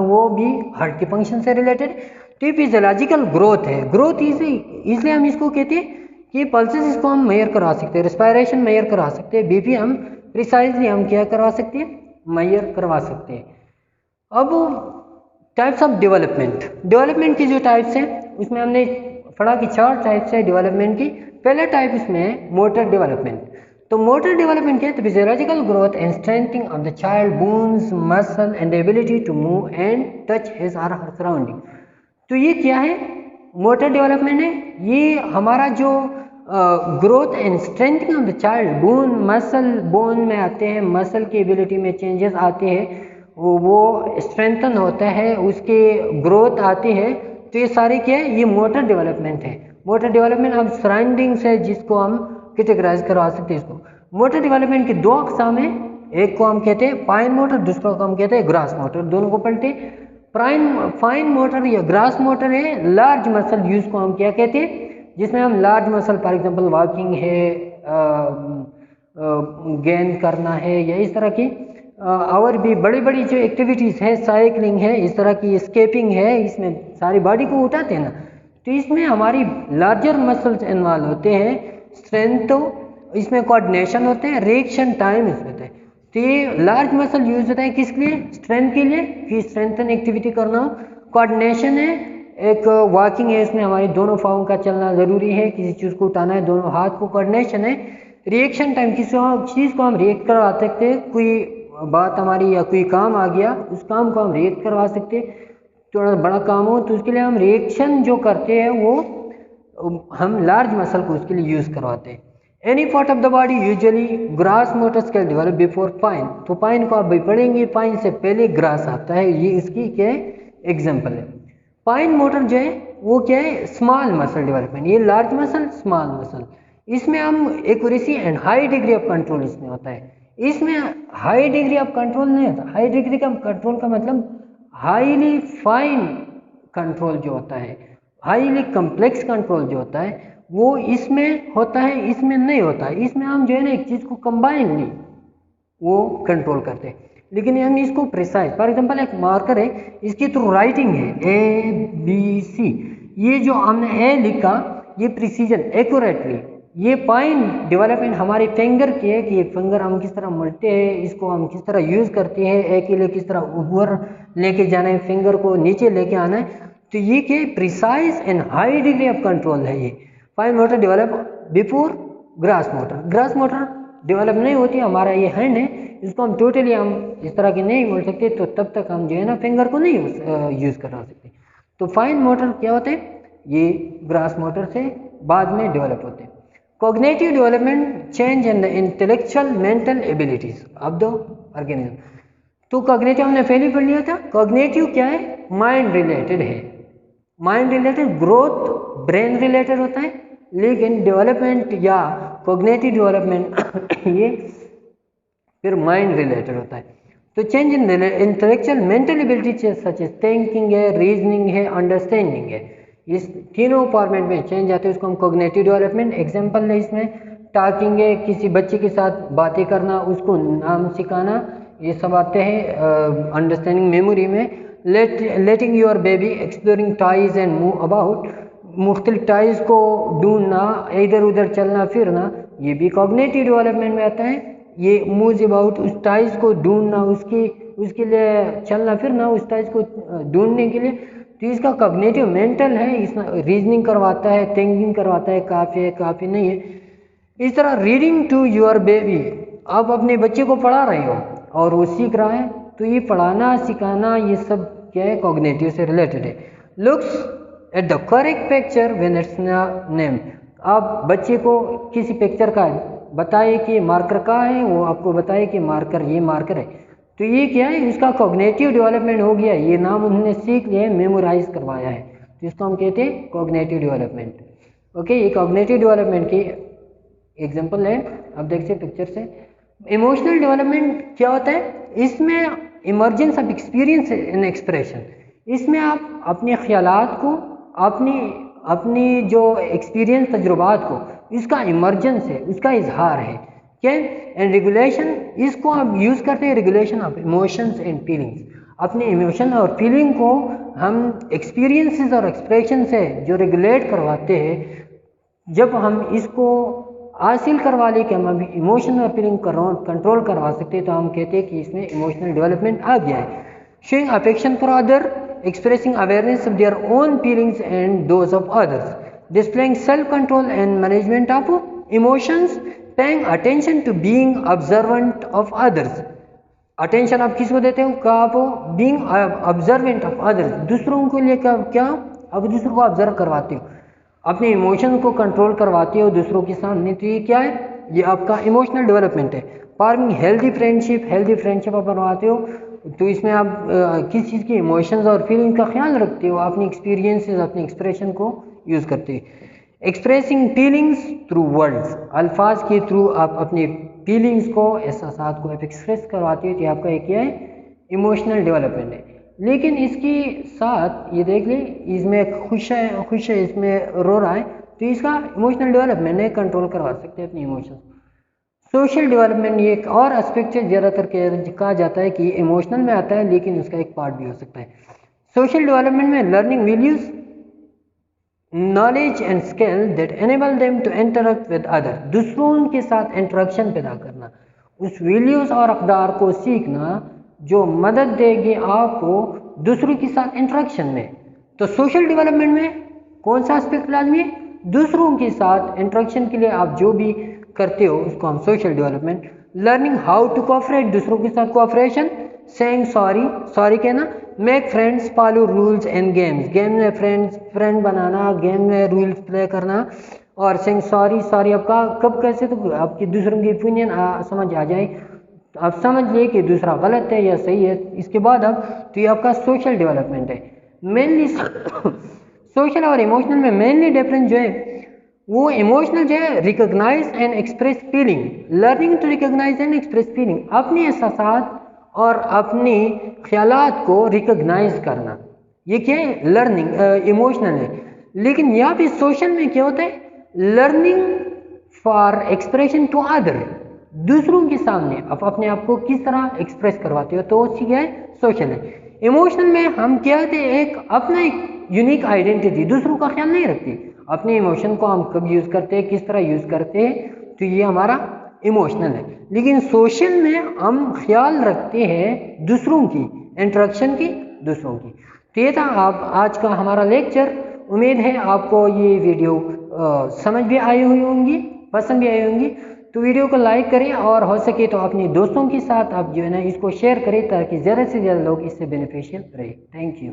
वो भी हार्ट के फंक्शन से रिलेटेड। तो ये फिजियोलॉजिकल ग्रोथ है। ग्रोथ इसलिए हम इसको कहते हैं कि पल्सेस इसको हम मेजर करा सकते हैं, रेस्पिरेशन मेजर करा सकते हैं, बीपी हम प्रिसाइजली हम क्या करवा सकते हैं, मेजर करवा सकते हैं। अब टाइप्स ऑफ डेवलपमेंट की जो टाइप्स हैं उसमें हमने पढ़ा कि 4 टाइप्स है डेवलपमेंट की। पहला टाइप इसमें है मोटर डेवलपमेंट। तो मोटर डेवलपमेंट क्या है, physiological growth and strengthening of the child bones, muscle and ability to move and touch his और हर सराउंडिंग। तो ये क्या है, मोटर डेवलपमेंट है। ये हमारा जो growth and strengthening of the child, bone में आते हैं, मसल की एबिलिटी में चेंजेस आते हैं, वो स्ट्रेंथन होता है, उसके ग्रोथ आती है। तो ये सारे क्या है, ये मोटर डेवलपमेंट है। मोटर डेवलपमेंट हम सराउंडिंग्स है जिसको हम कैटेगराइज करवा सकते हैं। इसको मोटर डेवलपमेंट की दो अकसाम है, एक को हम कहते हैं फाइन मोटर, दूसरा को हम कहते हैं ग्रास मोटर। दोनों को पलटे, फाइन मोटर या ग्रास मोटर है लार्ज मसल यूज को हम क्या कहते हैं, जिसमें हम large muscle for example walking है, गेन करना है, या इस तरह की और भी बड़ी बड़ी जो एक्टिविटीज़ है, साइकिलिंग है, इस तरह की स्केपिंग है, इसमें सारी बॉडी को उठाते हैं ना, तो इसमें हमारी लार्जर मसल्स इन्वॉल्व होते हैं। स्ट्रेंथ तो इसमें कोऑर्डिनेशन होते हैं, रिएक्शन टाइम इसमें होता है। तो ये लार्ज मसल यूज होता है किसके लिए, स्ट्रेंथ के लिए, कि स्ट्रेंथन एक्टिविटी करना हो। कोऑर्डिनेशन है, एक वॉकिंग है, इसमें हमारी दोनों पाँव का चलना ज़रूरी है, किसी चीज़ को उठाना है, दोनों हाथ को। कोऑर्डिनेशन है, रिएक्शन टाइम, किसी चीज़ को हम रिएक्ट करवा सकते हैं, कोई बात हमारी या कोई काम आ गया, उस काम को हम रिएक्ट करवा सकते हैं। थोड़ा बड़ा काम हो तो उसके लिए हम रिएक्शन जो करते हैं वो हम लार्ज मसल को उसके लिए यूज़ करवाते हैं। Any part of the body usually grass Motors can develop before pine, तो पाइन को आप भी पढ़ेंगे, पाइन से पहले ग्रास आता है, ये इसकी क्या है एग्जाम्पल है। पाइन मोटर जो है वो क्या है, स्मॉल मसल डेवलपमेंट, ये लार्ज मसल स्मॉल मसल, इसमें हम accuracy and high degree of control इसमें होता है। इसमें हाई डिग्री ऑफ कंट्रोल नहीं होता, हाई डिग्री का कंट्रोल का मतलब हाईली फाइन कंट्रोल जो होता है, हाईली कम्प्लेक्स कंट्रोल जो होता है वो इसमें होता है, इसमें नहीं होता है। इसमें हम जो है ना एक चीज़ को कंबाइनली वो कंट्रोल करते हैं, लेकिन हम इसको प्रिसाइज, फॉर एग्जांपल एक मार्कर है, इसकी तो राइटिंग है ABC, ये जो हमने ए लिखा ये प्रिसीजन एक्यूरेटली, ये फाइन डेवलपमेंट हमारे फिंगर की है, कि ये फिंगर हम किस तरह मलते हैं, इसको हम किस तरह यूज़ करते हैं, ए के लिए किस तरह ऊपर लेके जाना है, फिंगर को नीचे लेके आना है। तो ये क्या precise and high degree of control है। ये fine motor develop before grass motor, grass motor develop नहीं होती, हमारा ये हैंड है, इसको हम टोटली हम इस तरह के नहीं बोल सकते, तो तब तक हम जो है ना फिंगर को नहीं यूज़ करा सकते। तो फाइन मोटर क्या होते हैं, ये ग्रास मोटर से बाद में डेवलप होते हैं। Cognitive development change in the intellectual mental abilities of the organism. तो कॉग्निटिव हमने पहले पढ़ लिया था, कॉग्निटिव क्या है, माइंड रिलेटेड है, mind related, growth brain related होता है, लेकिन डेवलपमेंट या कॉग्निटिव डेवलपमेंट ये फिर माइंड रिलेटेड होता है। तो change in intellectual mental ability such as thinking है, रीजनिंग है, अंडरस्टैंडिंग है, इस तीनों फॉर्मेट में चेंज आते हैं, उसको हम कॉग्निटिव डेवलपमेंट। एग्जांपल है इसमें टॉकिंग है, किसी बच्चे के साथ बातें करना, उसको नाम सिखाना, ये सब आते हैं। अंडरस्टैंडिंग मेमोरी में लेटिंग your baby exploring toys and move about, मुख्तलिफ टॉयज को ढूंढना, इधर उधर चलना फिरना, ये भी कॉग्निटिव डेवलपमेंट में आता है। ये मूव अबाउट, उस टॉयज को ढूंढना, उसके लिए चलना फिरना, उस टॉयज को ढूंढने के लिए, तो इसका कॉग्निटिव मेंटल है, इसमें रीजनिंग करवाता है, थिंकिंग करवाता है, काफ़ी है काफ़ी नहीं है। इस तरह रीडिंग टू योर बेबी, आप अपने बच्चे को पढ़ा रहे हो और वो सीख रहा है, तो ये पढ़ाना सिखाना ये सब क्या है, कॉग्निटिव से रिलेटेड है। Looks at the correct picture when it's name, आप बच्चे को किसी पिक्चर का बताए कि मार्कर कहाँ है, वो आपको बताए कि मार्कर ये मार्कर है, तो ये क्या है, इसका कॉग्निटिव डेवलपमेंट हो गया, ये नाम उन्होंने सीख लिया है, मेमोराइज करवाया है, तो इसको हम कहते हैं कॉग्निटिव डेवलपमेंट। ओके, ये कॉग्निटिव डेवलपमेंट की एग्जांपल है, आप देखते हैं पिक्चर से। इमोशनल डेवलपमेंट क्या होता है, इसमें emergence of experience and expression, इसमें आप अपने ख्यालात को, अपनी जो एक्सपीरियंस तजुर्बात को, इसका इमर्जेंस है, उसका इजहार है क्या। एंड रेगुलेशन, इसको आप यूज़ करते हैं regulation of emotions and feelings, अपने इमोशन और फीलिंग को हम एक्सपीरियंसेस और एक्सप्रेशन से जो रेगुलेट करवाते हैं, जब हम इसको हासिल करवा ले कि हम अभी इमोशन और फीलिंग कंट्रोल करवा सकते हैं, तो हम कहते हैं कि इसमें इमोशनल डेवलपमेंट आ गया है। Showing affection for other, expressing awareness of their own feelings and those of others, displaying self-control and management of emotions, paying attention to being observant of others, attention आप किसको देते हो, क्या आप being observant of others, दूसरों के लिए क्या आप दूसरों को ऑब्जर्व करवाते हो, अपने इमोशन को कंट्रोल करवाते हो दूसरों के सामने, तो ये क्या है, ये आपका इमोशनल डेवलपमेंट है। फॉर्मिंग हेल्दी फ्रेंडशिप आप बनवाते हो, तो इसमें आप किस चीज़ के इमोशंस और फीलिंग का ख्याल रखते हो, अपनी एक्सपीरियंसेस अपने एक्सप्रेशन को यूज़ करते हो। एक्सप्रेसिंग फीलिंग्स थ्रू वर्ड्स, अल्फाज के थ्रू आप अपने फीलिंग्स को, एहसासात को आप एक्सप्रेस करवाते हो, तो आपका एक क्या है, इमोशनल डेवलपमेंट है। लेकिन इसके साथ ये देख ले, इसमें खुश है इसमें रो रहा है, तो इसका इमोशनल डेवलपमेंट है, कंट्रोल करवा सकते हैं अपने इमोशंस। सोशल डेवलपमेंट ये एक और एस्पेक्ट है, ज़्यादातर कहा जाता है कि इमोशनल में आता है, लेकिन उसका एक पार्ट भी हो सकता है। सोशल डेवलपमेंट में learning values, knowledge and skill that enable them to interact with other, दूसरों के साथ इंटरेक्शन पैदा करना, उस वैल्यूज और अक़दार को सीखना जो मदद देगी आपको दूसरों के साथ इंटरेक्शन में। तो सोशल डेवलपमेंट में कौन सा एस्पेक्ट लाजमी है, दूसरों के साथ इंटरेक्शन के लिए आप जो भी करते हो उसको हम social development. Learning how to cooperate, दूसरों के साथ कोऑपरेशन, सेइंग सॉरी कहना, make friends, follow rules and games, game में फ्रेंड बनाना, गेम में रूल्स प्ले करना, और सेइंग सॉरी आपका कब कैसे, तो आपकी दूसरों की ओपिनियन समझ आ जाए, आप समझ लिए कि दूसरा गलत है या सही है, इसके बाद अब तो ये आपका सोशल डेवलपमेंट है। मेनली सोशल और इमोशनल में मेनली डिफरेंस जो है वो इमोशनल जो है recognise and express feeling, learning to recognise and express feeling, अपने एहसासात और अपने ख्यालात को रिकॉग्नाइज करना, ये क्या है, लर्निंग इमोशनल है। लेकिन यहाँ पे सोशल में क्या होता है, learning for expression to other, दूसरों के सामने आप अपने आप को किस तरह एक्सप्रेस करवाते हो, तो वो क्या है, सोशल है। इमोशनल में हम क्या होते हैं, एक यूनिक आइडेंटिटी, दूसरों का ख्याल नहीं रखते, अपने इमोशन को हम कब यूज़ करते हैं, किस तरह यूज़ करते हैं, तो ये हमारा इमोशनल है। लेकिन सोशल में हम ख्याल रखते हैं दूसरों की इंटरेक्शन की, दूसरों की। तो ये था आप आज का हमारा लेक्चर। उम्मीद है आपको ये वीडियो समझ भी आई हुई होंगी, पसंद भी आई होंगी। तो वीडियो को लाइक करें और हो सके तो अपने दोस्तों के साथ आप जो है ना इसको शेयर करें, ताकि ज़्यादा से ज़्यादा लोग इससे बेनिफिशियल रहे। Thank you.